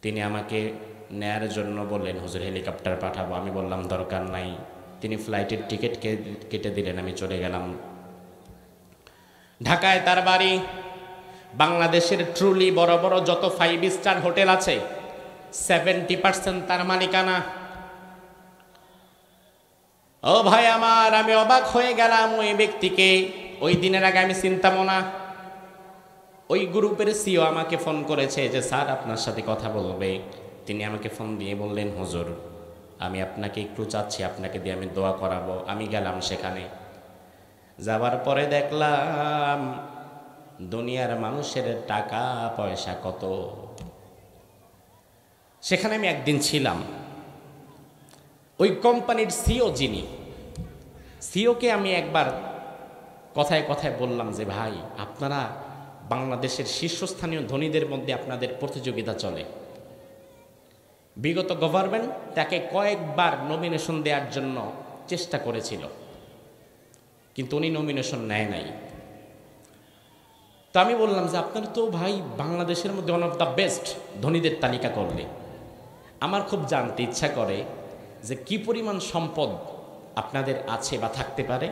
[SPEAKER 1] তিনি আমাকে নেয়ার জন্য বললেন, হুজুর হেলিকপ্টার পাঠাবো। আমি বললাম দরকার নাই। তিনি ফ্লাইটের টিকিট কেটে দিলেন, আমি চলে গেলাম। ঢাকায় তার বাড়ি। বাংলাদেশের ট্রুলি বড় বড় যত 5 স্টার হোটেল আছে 70% তার মালিকানা। ও ভাই আমার, আমি অবাক হয়ে গেলাম। ওই ব্যক্তিকে ওই দিনের আগে আমি চিনতামও না। ওই গ্রুপের সিও আমাকে ফোন করেছে যে স্যার আপনার সাথে কথা বলবে। তিনি আমাকে ফোন দিয়ে বললেন, হুজুর আমি আপনাকে একটু চাচ্ছি, আপনাকে দিয়ে আমি দোয়া করাবো। আমি গেলাম সেখানে। যাবার পরে দেখলাম দুনিয়ার মানুষের টাকা পয়সা কত। সেখানে আমি একদিন ছিলাম। ওই কোম্পানির সিও যিনি, সিওকে আমি একবার কথায় কথায় বললাম যে ভাই, আপনারা বাংলাদেশের শীর্ষস্থানীয় ধনীদের মধ্যে আপনাদের প্রতিযোগিতা চলে। বিগত গভর্নমেন্ট তাকে কয়েকবার নমিনেশন দেওয়ার জন্য চেষ্টা করেছিল, কিন্তু উনি নমিনেশন নেয় নাই। তো আমি বললাম যে আপনারা তো ভাই বাংলাদেশের মধ্যে ওয়ান অফ দ্য বেস্ট ধনীদের তালিকা করলে, আমার খুব জানতে ইচ্ছা করে যে কি পরিমাণ সম্পদ আপনাদের আছে বা থাকতে পারে।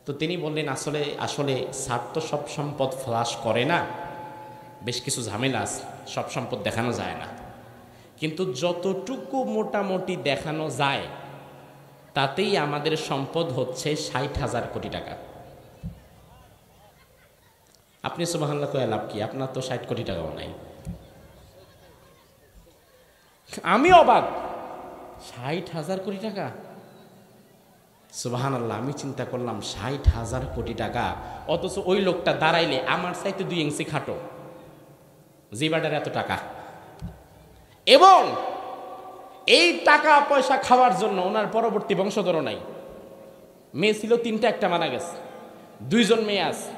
[SPEAKER 1] তো তিনি বললেন, আসলে আসলে স্যার তো সব সম্পদ ফ্লাশ করে না, বেশ কিছু ঝামেলা আছে, সব সম্পদ দেখানো যায় না, কিন্তু যতটুকু মোটামুটি দেখানো যায় তাতেই আমাদের সম্পদ হচ্ছে 60,000 কোটি টাকা। আপনি সুবহানাল্লাহ কয়ে লাভ কি? আপনার তো 60 কোটি টাকাও নাই। আমি অবাক, 60,000 কোটি টাকা! সুবহানাল্লাহ। আমি চিন্তা করলাম 60,000 কোটি টাকা, অথচ ওই লোকটা দাঁড়াইলে আমার চাইতে 2 ইঞ্চি খাটো, জিবাটার এত টাকা। এবং এই টাকা পয়সা খাওয়ার জন্য ওনার পরবর্তী বংশধরও নাই। মেয়ে ছিল 3টা, একটা মারা গেছে, 2 জন মেয়ে আছে,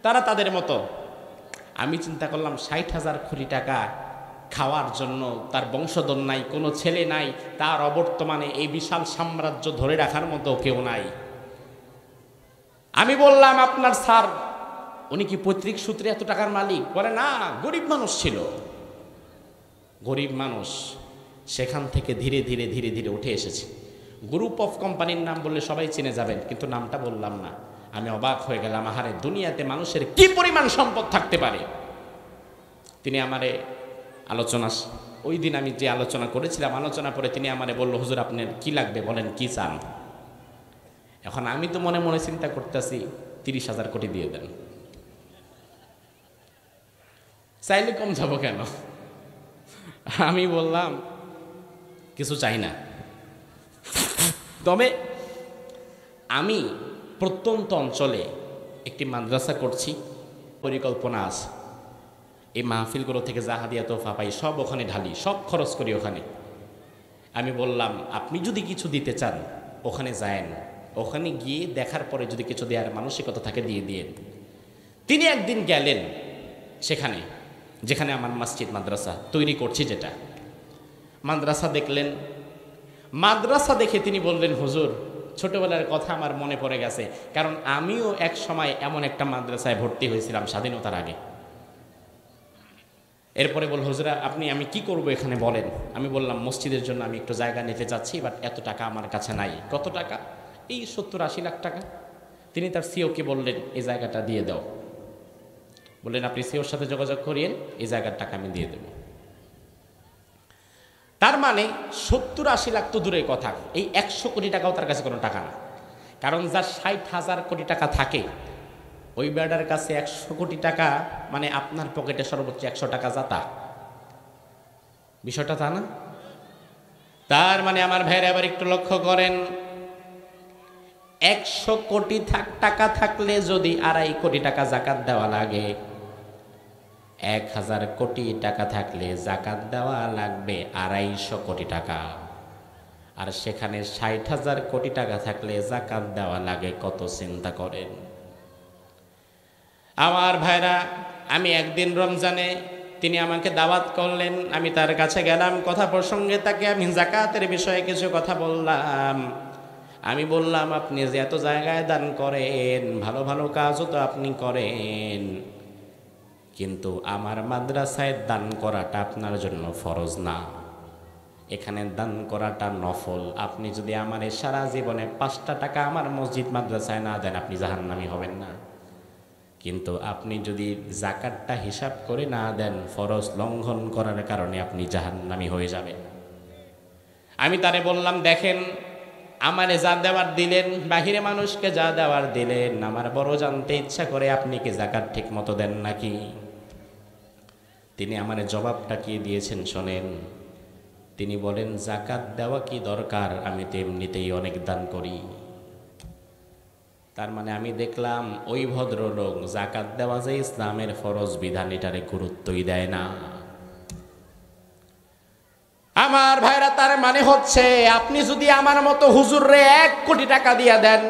[SPEAKER 1] তারা তাদের মতো। আমি চিন্তা করলাম 60,000 কোটি টাকা খাওয়ার জন্য তার বংশধর নাই, কোনো ছেলে নাই, তার অবর্তমানে এই বিশাল সাম্রাজ্য ধরে রাখার মতো কেউ নাই। আমি বললাম, আপনার স্যার উনি কি পৈতৃক সূত্রে এত টাকার মালিক? বলে না, গরিব মানুষ ছিল, গরিব মানুষ, সেখান থেকে ধীরে ধীরে ধীরে ধীরে উঠে এসেছে। গ্রুপ অফ কোম্পানির নাম বললে সবাই চিনে যাবেন, কিন্তু নামটা বললাম না। আমি অবাক হয়ে গেলাম, আহারে দুনিয়াতে মানুষের কি পরিমাণ সম্পদ থাকতে পারে। তিনি আমারে আলোচনা, ওই দিন আমি যে আলোচনা করেছিলাম, আলোচনা পরে তিনি আমারে বলল, হুজুর আপনার কি লাগবে বলেন, কি চান? এখন আমি তো মনে মনে চিন্তা করতেছি 30,000 কোটি দিয়ে দেন। চাইলে কম যাব কেন? আমি বললাম কিছু চাই না, তবে আমি প্রত্যন্ত অঞ্চলে একটি মাদ্রাসা করছি, পরিকল্পনা আছে। এই মাহফিলগুলো থেকে জাহাদিয়া তোফা পাই, সব ওখানে ঢালি, সব খরচ করি ওখানে। আমি বললাম, আপনি যদি কিছু দিতে চান ওখানে যায়েন, ওখানে গিয়ে দেখার পরে যদি কিছু দেওয়ার মানসিকতা থাকে দিয়ে দিয়েন। তিনি একদিন গেলেন সেখানে, যেখানে আমার মসজিদ মাদ্রাসা তৈরি করছি, যেটা মাদ্রাসা দেখলেন। মাদ্রাসা দেখে তিনি বললেন, হুজুর ছোটবেলার কথা আমার মনে পড়ে গেছে, কারণ আমিও এক সময় এমন একটা মাদ্রাসায় ভর্তি হয়েছিলাম স্বাধীনতার আগে। এরপরে বল, হুজুরা আমি কি করব এখানে বলেন? আমি বললাম, মসজিদের জন্য আমি একটু জায়গা নিতে চাচ্ছি, বাট এত টাকা আমার কাছে নাই। কত টাকা? এই 70-80 লাখ টাকা। তিনি তার সিওকে বললেন, এই জায়গাটা দিয়ে দাও। বললেন আপনি সিওর সাথে যোগাযোগ করিয়েন, এই জায়গার টাকা আমি দিয়ে দেব। তার মানে 70-80 লাখ তো দূরের কথা, এই 100 কোটি টাকাও তার কাছে কোনো টাকা না। কারণ যার 60,000 কোটি টাকা থাকে ওই বেটার কাছে 100 কোটি টাকা মানে আপনার পকেটে সর্বোচ্চ 100 টাকা যাতা, বিষয়টা তা না? তার মানে আমার ভাইরা আবার একটু লক্ষ্য করেন, 100 কোটি টাকা থাকলে যদি 2.5 কোটি টাকা জাকাত দেওয়া লাগে, 1000 কোটি টাকা থাকলে জাকাত দেওয়া লাগবে 250 কোটি টাকা। আর সেখানে 60,000 কোটি টাকা থাকলে জাকাত দেওয়া লাগে কত, চিন্তা করেন। আমার ভাইরা, আমি একদিন রমজানে তিনি আমাকে দাওয়াত করলেন, আমি তার কাছে গেলাম, কথা প্রসঙ্গে তাকে আমি জাকাতের বিষয়ে কিছু কথা বললাম। আমি বললাম আপনি যে এত জায়গায় দান করেন, ভালো ভালো কাজও তো আপনি করেন, কিন্তু আমার মাদ্রাসায় দান করাটা আপনার জন্য ফরজ না, এখানে দান করাটা নফল। আপনি যদি আমার সারা জীবনে 5টা টাকা আমার মসজিদ মাদ্রাসায় না দেন আপনি জাহান্নামী হবেন না, কিন্তু আপনি যদি জাকাতটা হিসাব করে না দেন ফরজ লঙ্ঘন করার কারণে আপনি জাহান্নামী হয়ে যাবেন। আমি তারে বললাম দেখেন, আমারে যা দেওয়ার দিলেন, বাহিরে মানুষকে যা দেওয়ার দিলেন, আমার বড় জানতে ইচ্ছা করে আপনি কি জাকাত ঠিক মতো দেন নাকি? তিনি আমারে জবাবটা কি দিয়েছেন শোনেন। তিনি বলেন জাকাত দেওয়া কি দরকার, আমি তো এমনিতেই অনেক দান করি। তার মানে আমি দেখলাম ওই ভদ্রলোক জাকাত দেওয়া যে ইসলামের ফরজ বিধান এটারে গুরুত্বই দেয় না। আমার ভাইরা, তার মানে হচ্ছে আপনি যদি আমার মতো হুজুররে 1 কোটি টাকা দিয়ে দেন,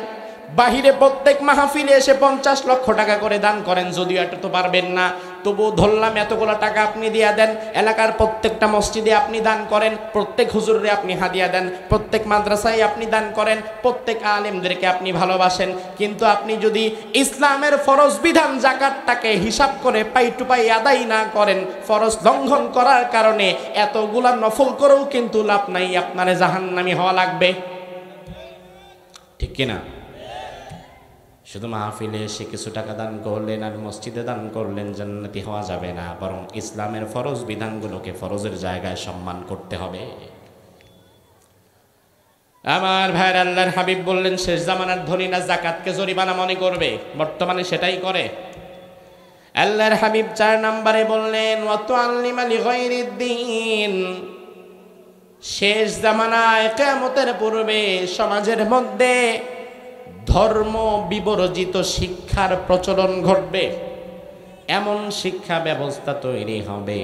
[SPEAKER 1] বাহিরে প্রত্যেক মাহফিলে এসে 50 লক্ষ টাকা করে দান করেন, যদিও এটা তো পারবেন না, তবু ধরলাম এতগুলো টাকা আপনি দিয়ে দেন, এলাকার প্রত্যেকটা মসজিদে আপনি দান করেন, প্রত্যেক হুজুররে আপনি হাদিয়া দেন, প্রত্যেক মাদ্রাসায় আপনি দান করেন, প্রত্যেক আলেমদেরকে আপনি ভালোবাসেন, কিন্তু আপনি যদি ইসলামের ফরজ বিধান জাকাতটাকে হিসাব করে পাই টু পাই আদায় না করেন, ফরজ লঙ্ঘন করার কারণে এতগুলা নফল করেও কিন্তু লাভ নাই, আপনারে জাহান্নামী হওয়া লাগবে। ঠিক কিনা? শুধু মাহফিলে এসে কিছু টাকা দান করলেন আর মসজিদে দান করলেন জান্নাতি হওয়া যাবে না, বরং ইসলামের ফরজ বিধানগুলোকে ফরজের জায়গায় সম্মান করতে হবে। আমার ভাইয়ের আল্লাহর হাবিব বললেন শেষ জামানার ধনীরা জাকাতকে জরিমানা মনে করবে, বর্তমানে সেটাই করে। আল্লাহর হাবিব 4 নম্বরে বললেন ওয়াতুআল্লিমা লিগাইরিদ্দিন, শেষ জামানায় কিয়ামতের পূর্বে সমাজের মধ্যে ধর্ম বিবর্জিত শিক্ষার প্রচলন ঘটবে, এমন শিক্ষা ব্যবস্থা তৈরি হবে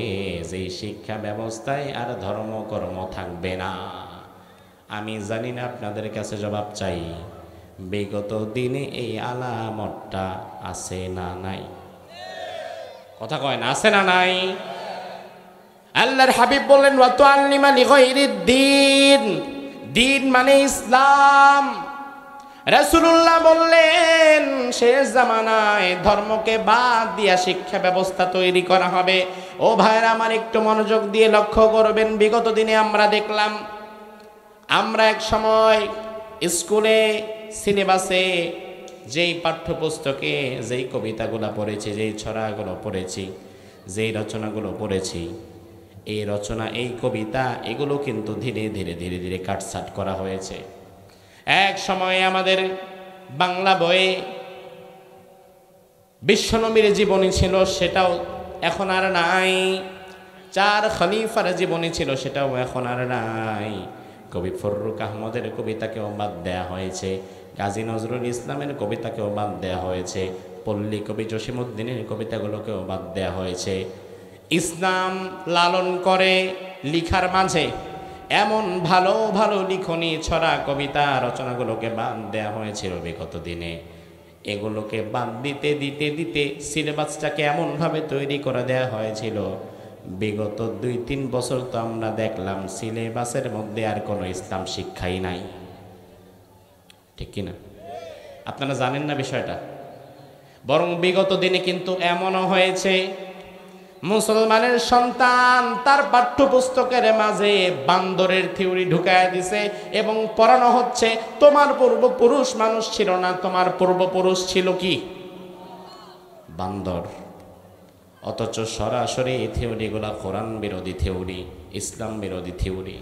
[SPEAKER 1] যে শিক্ষা ব্যবস্থায় আর ধর্মকর্ম থাকবে না। আমি জানি না, আপনাদের কাছে জবাব চাই, বিগত দিনে এই আলামতটা আছে না নাই? কথা কয় না, আছে না নাই? আল্লাহর হাবিব বললেন ওয়াতুআল্লিমা লিগাইরিদ্দিন, দিন মানে ইসলাম। রাসূলুল্লাহ বললেন শেষ জামানায় ধর্মকে বাদ দিয়া শিক্ষা ব্যবস্থা তৈরি করা হবে। ও ভাইরা আমার, একটু মনোযোগ দিয়ে লক্ষ্য করবেন, বিগত দিনে আমরা দেখলাম, আমরা এক সময় স্কুলে সিলেবাসে যেই পাঠ্যপুস্তকে যেই কবিতাগুলো পড়েছি, যেই ছড়াগুলো পড়েছি, যেই রচনাগুলো পড়েছি, এই রচনা, এই কবিতা, এগুলো কিন্তু ধীরে ধীরে ধীরে ধীরে কাটছাট করা হয়েছে। এক সময় আমাদের বাংলা বইয়ে বিশ্বনবীর জীবনী ছিল, সেটাও এখন আর নাই। 4 খলিফার জীবনী ছিল, সেটাও এখন আর নাই। কবি ফররুখ আহমদের কবিতাকেও বাদ দেয়া হয়েছে, কাজী নজরুল ইসলামের কবিতাকেও বাদ দেয়া হয়েছে, পল্লী কবি জসিমউদ্দিনের কবিতাগুলোকেও বাদ দেয়া হয়েছে। ইসলাম লালন করে লিখার মাঝে এমন ভালো ভালো লিখনী ছড়া কবিতা রচনাগুলোকে বাদ দেওয়া হয়েছিল বিগত দিনে। এগুলোকে বাদ দিতে দিতে দিতে সিলেবাসটাকে এমনভাবে তৈরি করে দেওয়া হয়েছিল, বিগত 2-3 বছর তো আমরা দেখলাম সিলেবাসের মধ্যে আর কোনো ইসলাম শিক্ষাই নাই। ঠিক কিনা? আপনারা জানেন না বিষয়টা? বরং বিগত দিনে কিন্তু এমনও হয়েছে মুসলমানের সন্তান তার পাঠ্যপুস্তকের মাঝে বান্দরের থিওরি ঢুকায় দিছে এবং পড়ানো হচ্ছে তোমার পূর্বপুরুষ মানুষ ছিল না, তোমার পূর্বপুরুষ ছিল কি? বান্দর। অথচ সরাসরি এই থিওরিগুলা কোরআন বিরোধী থিওরি, ইসলাম বিরোধী থিওরি।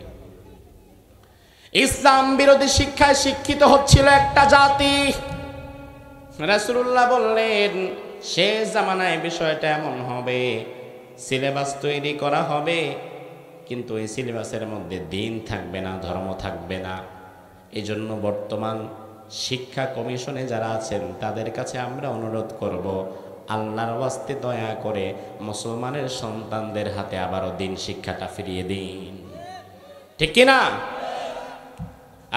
[SPEAKER 1] ইসলাম বিরোধী শিক্ষায় শিক্ষিত হচ্ছিল একটা জাতি। রাসূলুল্লাহ বললেন শেষ জামানায় বিষয়টা এমন হবে, সিলেবাস তৈরি করা হবে, কিন্তু এই সিলেবাসের মধ্যে দ্বীন থাকবে না, ধর্ম থাকবে না। এজন্য বর্তমান শিক্ষা কমিশনে যারা আছেন তাদের কাছে আমরা অনুরোধ করব, আল্লাহর ওয়াস্তে দয়া করে মুসলমানের সন্তানদের হাতে আবারও দ্বীন শিক্ষাটা ফিরিয়ে দিন, ঠিক কিনা?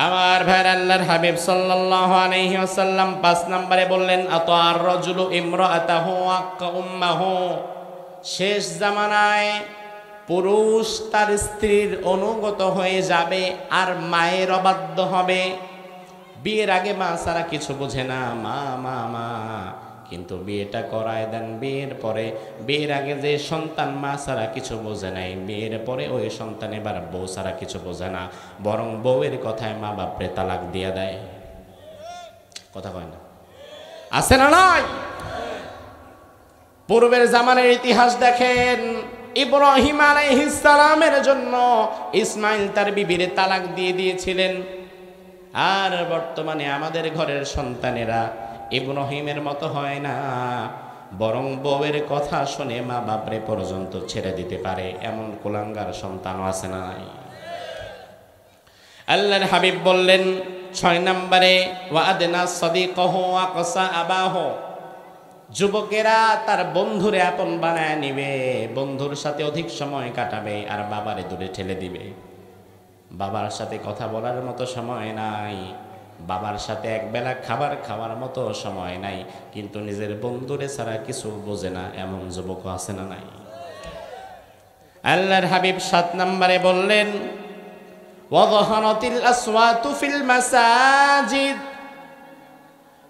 [SPEAKER 1] আমার ভাই, আল্লাহর হাবিব সাল্লাল্লাহু আলাইহি ওয়াসাল্লাম 5 নম্বরে বললেন আতার রাজুলু ইমরাআতাহু ওয়া উম্মাহু। শেষ জামানায় পুরুষ তার স্ত্রীর অনুগত হয়ে যাবে আর মায়ের অবাধ্য হবে। বিয়ের আগে মা ছাড়া কিছু বোঝে না, মা মা মা, কিন্তু বিয়েটা করায় দেন, বিয়ের পরে, বিয়ের আগে যে সন্তান মা ছাড়া কিছু বোঝে নাই, বিয়ের পরে ওই সন্তান এবার বউ ছাড়া কিছু বোঝে না, বরং বউয়ের কথায় মা বাপরে তালাক দিয়ে দেয়। কথা কয় না? আছে না নাই? পূর্বের জামানের ইতিহাস দেখেন, ইব্রাহিম আলাইহিস সালামের জন্য ইসমাইল তার বিবিরে তালাক দিয়ে দিয়েছিলেন। আর বর্তমানে আমাদের ঘরের সন্তানেরা ইব্রাহিমের মতো হয় না, বরং বউয়ের কথা শুনে মা বাপরে পর্যন্ত ছেড়ে দিতে পারে, এমন কুলাঙ্গার সন্তানও আছে না নাই? আল্লাহর হাবিব বললেন 6 নম্বরে ওয়াদনা সাদিকাহু ওয়া কাসা আবাহু। যুবকেরা তার বন্ধুরে আপন বানায় নিবে, বন্ধুর সাথে অধিক সময় কাটাবে আর বাবারে দূরে ঠেলে দিবে। বাবার সাথে কথা বলার মতো সময় নাই, বাবার সাথে একবেলা খাবার খাওয়ার মতো সময় নাই, কিন্তু নিজের বন্ধুরে ছাড়া কিছু বোঝে না, এমন যুবক আছে না নাই? আল্লাহর হাবিব 7 নম্বরে বললেন ওয়াযহারাতিল আসওয়াতু ফিল মাসাজিদ।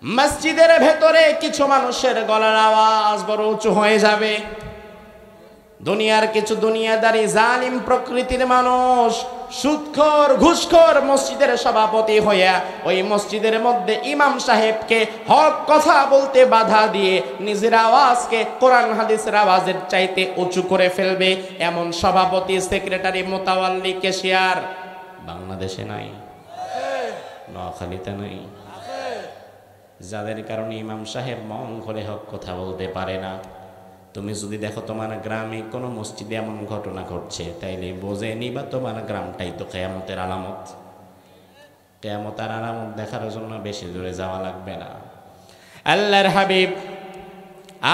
[SPEAKER 1] মসজিদের ভেতরে কিছু মানুষের গলার আওয়াজ বড় উঁচু হয়ে যাবে। দুনিয়ার কিছু দুনিয়াদারি জালিম প্রকৃতির মানুষ, সুদখোর ঘুষখোর মসজিদের সভাপতি হইয়া ওই মসজিদের মধ্যে ইমাম সাহেবকে হক কথা বলতে বাধা দিয়ে নিজের আওয়াজকে কোরআন হাদিসের আওয়াজের চাইতে উঁচু করে ফেলবে, এমন সভাপতি, সেক্রেটারি, মোতাওয়াল্লি, ক্যাশিয়ার বাংলাদেশে নাই, নোয়াখালীতে নাই, যাদের কারণে ইমাম সাহেব মন করে হক কথা বলতে পারে না। তুমি যদি দেখো তোমার গ্রামে কোনো মসজিদে এমন ঘটনা ঘটছে, তাইলে বোঝে নিবা তোমার গ্রামটাই তো কিয়ামতের আলামত। কিয়ামতের আলামত দেখার জন্য বেশি দূরে যাওয়া লাগবে না। আল্লাহর হাবিব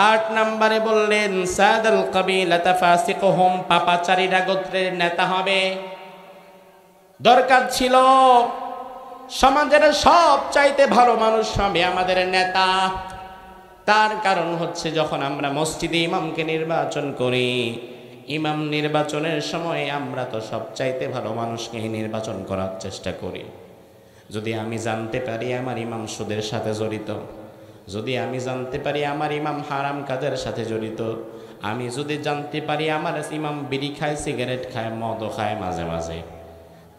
[SPEAKER 1] 8 নম্বরে বললেন সাদাল কাবিলাতা ফাসিকুহুম, পাপাচারীরা গোত্রের নেতা হবে। দরকার ছিল সমাজের সব চাইতে ভালো মানুষ হবে আমাদের নেতা। তার কারণ হচ্ছে যখন আমরা মসজিদে ইমামকে নির্বাচন করি, ইমাম নির্বাচনের সময় আমরা তো সব চাইতে ভালো মানুষকে নির্বাচন করার চেষ্টা করি। যদি আমি জানতে পারি আমার ইমাম সুদের সাথে জড়িত, যদি আমি জানতে পারি আমার ইমাম হারাম কাজের সাথে জড়িত, আমি যদি জানতে পারি আমার ইমাম বিড়ি খায়, সিগারেট খায়, মদও খায় মাঝে মাঝে,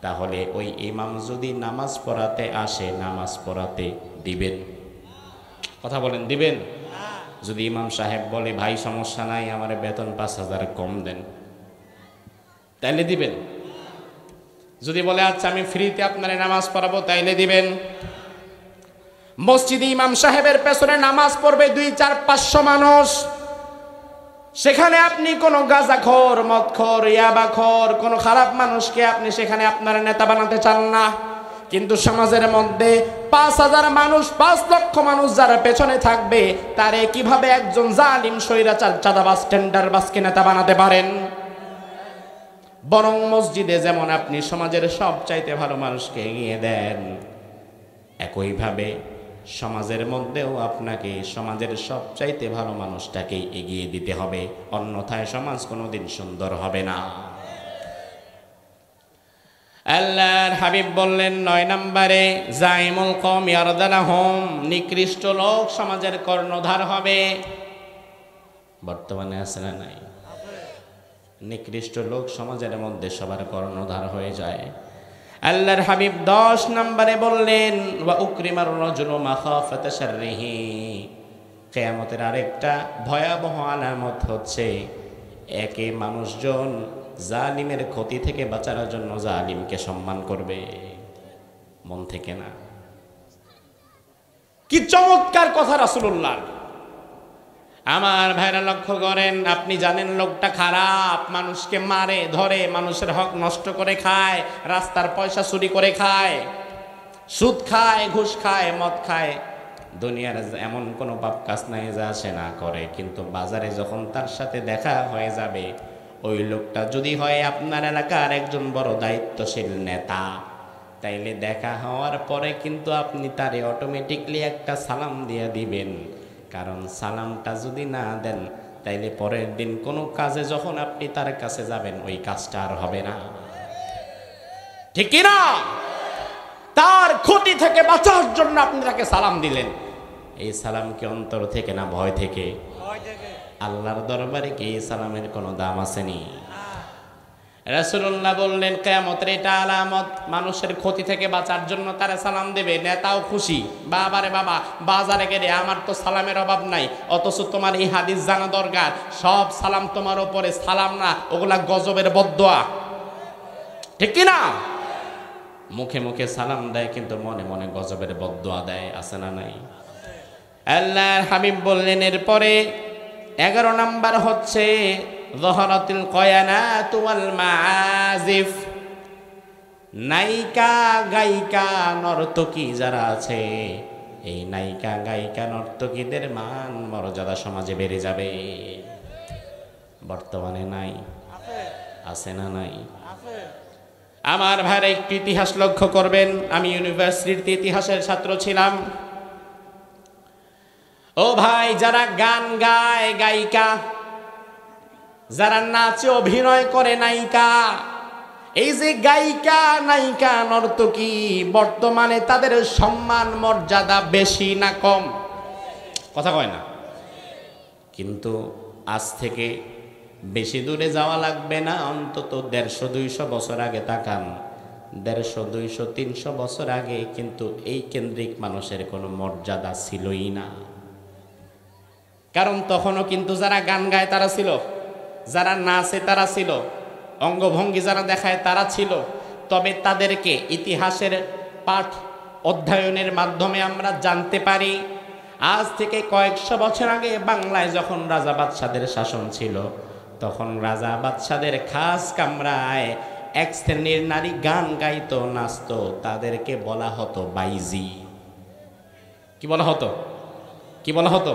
[SPEAKER 1] তাহলে ওই ইমাম যদি নামাজ পড়াতে আসে, নামাজ পড়াতে দিবেন? কথা বলেন, দিবেন? যদি ইমাম সাহেব বলে ভাই সমস্যা নাই, আমার বেতন 5,000 কম দেন, তাইলে দিবেন? যদি বলে আচ্ছা আমি ফ্রিতে আপনার নামাজ পড়াবো, তাইলে দিবেন? মসজিদে ইমাম সাহেবের পেছনে নামাজ পড়বে 200-400-500 মানুষ, সেখানে আপনি কোনো গাঁজাখোর, মদখোর, ইয়াবাখোর, কোনো খারাপ মানুষকে আপনি সেখানে আপনার নেতা বানাতে চান না। কিন্তু সমাজের মধ্যে 5,000 মানুষ, 5 লক্ষ মানুষ যারা পেছনে থাকবে, তারে কিভাবে একজন জালিম, স্বৈরাচার, চাঁদাবাজ, টেন্ডারবাজকে নেতা বানাতে পারেন? বরং মসজিদে যেমন আপনি সমাজের সব চাইতে ভালো মানুষকে এগিয়ে দেন, একইভাবে সমাজের মধ্যেও আপনাকে সমাজের সব চাইতে ভালো মানুষটাকে এগিয়ে দিতে হবে, অন্যথায় সমাজ কোনোদিন সুন্দর হবে না। আল্লাহর হাবিব বললেন 9 নম্বরে জাইমুল কওম ইয়ারদালাহুম, নিকৃষ্ট লোক সমাজের কর্ণধার হবে। বর্তমানে আছে না নাই? নিকৃষ্ট লোক সমাজের মধ্যে সবার কর্ণধার হয়ে যায়। আল্লাহর হাবিব 10 নম্বরে বললেন ওয়া উকরিমার রাজুলু মাখাফাতা শাররিহি, কিয়ামতের আরেকটা ভয়াবহ আলামত হচ্ছে, একে মানুষজন জালিমের ক্ষতি থেকে বাঁচার জন্য জালিমকে সম্মান করবে, মন থেকে না। কি চমৎকার কথা রাসূলুল্লাহ। আমার ভাইরা লক্ষ্য করেন, আপনি জানেন লোকটা খারাপ, মানুষকে মারে ধরে, মানুষের হক নষ্ট করে খায়, রাস্তার পয়সা চুরি করে খায়, সুদ খায়, ঘুষ খায়, মদ খায়, দুনিয়ার এমন কোনো পাপ কাজ নাই যা সে না করে। কিন্তু বাজারে যখন তার সাথে দেখা হয়ে যাবে, ওই লোকটা যদি হয় আপনার এলাকার একজন বড় দায়িত্বশীল নেতা, তাইলে দেখা হওয়ার পরে কিন্তু আপনি তারে অটোমেটিকলি একটা সালাম দিয়ে দিবেন। কারণ সালামটা যদি না দেন, তাইলে পরের দিন কোনো কাজে যখন আপনি তার কাছে যাবেন, ওই কাজটা আর হবে না, ঠিক কি না? তার ক্ষতি থেকে বাঁচার জন্য আপনি তাকে সালাম দিলেন। এই সালাম কি অন্তর থেকে না ভয় থেকে? আল্লাহর দরবারে কি এই সালামের কোনো দাম আসেনি? রাসূলুল্লাহ বললেন, কিয়ামতের এটা আলামত, মানুষের ক্ষতি থেকে বাঁচার জন্য তারা সালাম দেবে। নেতাও খুশি, বাবারে বাবা, বাজারে গেলে আমার তো সালামের অভাব নাই, অথচ তোমার এই হাদিস জানা দরকার, সব সালাম তোমার উপরে সালাম না, ওগুলা গজবের বদদোয়া, ঠিক কি না? মুখে মুখে সালাম দেয়, কিন্তু মনে মনে গজবের বদদোয়া দেয়, আছে না নাই? আল্লাহর হাবিব বললেন এরপরে 11 নাম্বার হচ্ছে যহরাতুল কয়ানাত ওয়াল মাআজিফ। নায়িকা গায়িকা নর্তকী যারা আছে, এই নায়িকা গায়িকা নর্তকীদের মান মর্যাদা সমাজে বেড়ে যাবে। বর্তমানে নাই, আছে না নাই? আমার ভাইরা একটু ইতিহাস লক্ষ্য করবেন। আমি ইউনিভার্সিটিতে ইতিহাসের ছাত্র ছিলাম। ও ভাই, যারা গান গায় গায়িকা, যারা নাচে অভিনয় করে নায়িকা, এই যে গায়িকা নায়িকা নর্তকী, বর্তমানে তাদের সম্মান মর্যাদা বেশি না কম? কথা কয় না। কিন্তু আজ থেকে বেশি দূরে যাওয়া লাগবে না, অন্তত 150-200 বছর আগে তাকান। 150-200-300 বছর আগে কিন্তু এই কেন্দ্রিক মানুষের কোনো মর্যাদা ছিলই না। কারণ তখনও কিন্তু যারা গান গায় তারা ছিল, যারা নাচে তারা ছিল, অঙ্গভঙ্গি যারা দেখায় তারা ছিল। তবে তাদেরকে ইতিহাসের পাঠ অধ্যয়নের মাধ্যমে আমরা জানতে পারি, আজ থেকে কয়েকশো বছর আগে বাংলায় যখন রাজা বাদশাদের শাসন ছিল, তখন রাজা বাদশাদের খাস কামরায় এক শ্রেণীর নারী গান গাইতো, নাচতো, তাদেরকে বলা হতো বাইজি। কি বলা হতো? কি বলা হতো?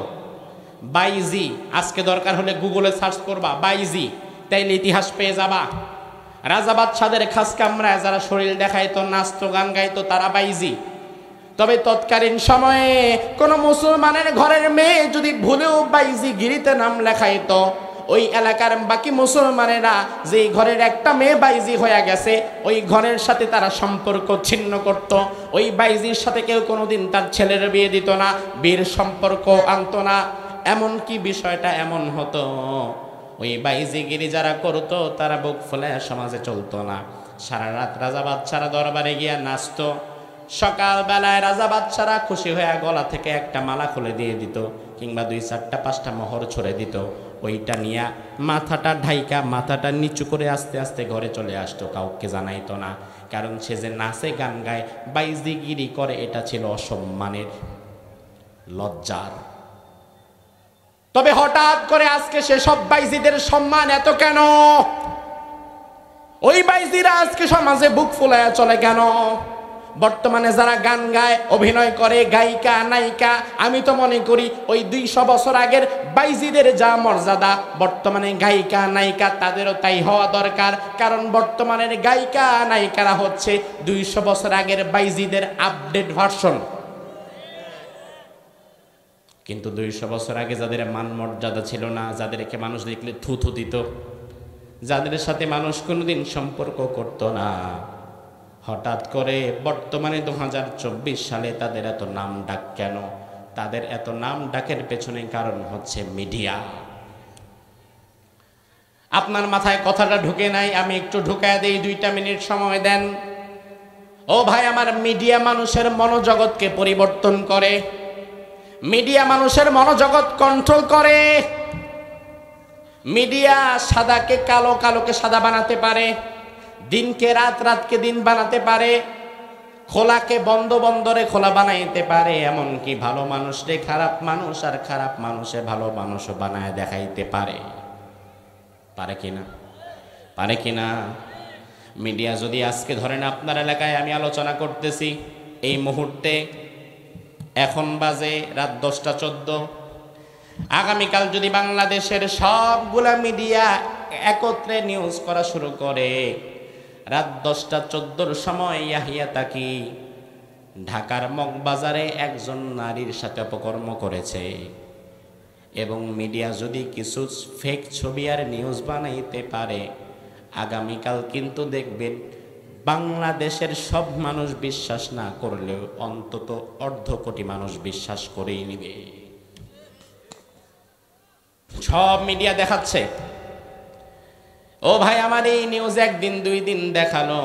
[SPEAKER 1] বাইজি। আজকে দরকার হলে গুগলে সার্চ করবা বাইজি, তাইলে ইতিহাস পেয়ে যাবা। রাজা বাদশাদের খাস কামরায় যারা শরীর দেখাইতো, নাচতো, গান গাইতো, তারা বাইজি। তবে তৎকালীন সময়ে কোন মুসলমানের ঘরের মেয়ে যদি ভুলেও বাইজি গিরিতে নাম লেখাইতো, ওই এলাকার বাকি মুসলমানেরা যে ঘরের একটা মেয়ে বাইজি হয়ে গেছে, ওই ঘরের সাথে তারা সম্পর্ক ছিন্ন করত। ওই বাইজির সাথে কেউ কোনোদিন তার ছেলের বিয়ে দিত না, বিয়ের সম্পর্ক আনতো না। এমনকি বিষয়টা এমন হতো, ওই বাইজিগিরি যারা করতো তারা বুক ফুলে সমাজে চলতো না। সারা রাত রাজা বাদশারা দরবারে গিয়া নাচতো। সকালবেলায় রাজা বাদশারা খুশি হয়ে গলা থেকে একটা মালা খুলে দিয়ে দিত, কিংবা 2-4-5টা মোহর ছড়ে দিত। ওইটা নিয়ে মাথাটা ঢাইকা, মাথাটা নিচু করে আস্তে আস্তে ঘরে চলে আসতো, কাউকে জানাইতো না। কারণ সে যে নাচে গান গায়, বাইজিগিরি করে, এটা ছিল অসম্মানের, লজ্জার। তবে হঠাৎ করে আজকে সেসব বাইজিদের সম্মান এত কেন? ওই বাইজিরা আজকে সমাজে বুক ফুলায়া চলে কেন? বর্তমানে যারা গান গায়, অভিনয় করে, গায়িকা নায়িকা, আমি তো মনে করি ওই 200 বছর আগের বাইজিদের যা মর্যাদা, বর্তমানে গায়িকা নায়িকা তাদেরও তাই হওয়া দরকার। কারণ বর্তমানের গায়িকা নায়িকারা হচ্ছে 200 বছর আগের বাইজিদের আপডেট ভার্সন। কিন্তু 200 বছর আগে যাদের মান মর্যাদা ছিল না, যাদেরকে মানুষ দেখলে থু থু দিত, যাদের সাথে মানুষ কোনোদিন সম্পর্ক করতো না, হঠাৎ করে বর্তমানে 2024 সালে তাদের এত নাম ডাক কেন? তাদের এত নাম ডাকের পেছনে কারণ হচ্ছে মিডিয়া। আপনার মাথায় কথাটা ঢুকে নাই, আমি একটু ঢুকায় দেই, 2টা মিনিট সময় দেন। ও ভাই আমার, মিডিয়া মানুষের মনোজগৎকে পরিবর্তন করে। মিডিয়া মানুষের মনোজগৎ কন্ট্রোল করে। মিডিয়া সাদাকে কালো, কালোকে সাদা বানাতে পারে, দিনকে রাত, রাতকে দিন বানাতে পারে, খোলাকে বন্ধ, বন্দরে খোলা বানাইতে পারে, এমনকি ভালো মানুষরে খারাপ মানুষ আর খারাপ মানুষে ভালো মানুষও বানায় দেখাইতে পারে। পারে কিনা? পারে কিনা? মিডিয়া যদি আজকে ধরেন আপনার এলাকায় আমি আলোচনা করতেছি, এই মুহূর্তে এখন বাজে রাত 10টা 14, আগামীকাল যদি বাংলাদেশের সবগুলা মিডিয়া একত্রে নিউজ করা শুরু করে, রাত 10টা 14 সময় ইয়াহিয়া তাকি ঢাকার মগবাজারে একজন নারীর সাথে অপকর্ম করেছে, এবং মিডিয়া যদি কিছু ফেক ছবি আর নিউজ বানাইতে পারে, আগামীকাল কিন্তু দেখবেন বাংলাদেশের সব মানুষ বিশ্বাস না করলেও অন্তত 1/2 কোটি মানুষ বিশ্বাস করেই নিবে। সব মিডিয়া দেখাচ্ছে, ও ভাই আমার এই নিউজ একদিন 2 দিন দেখালো,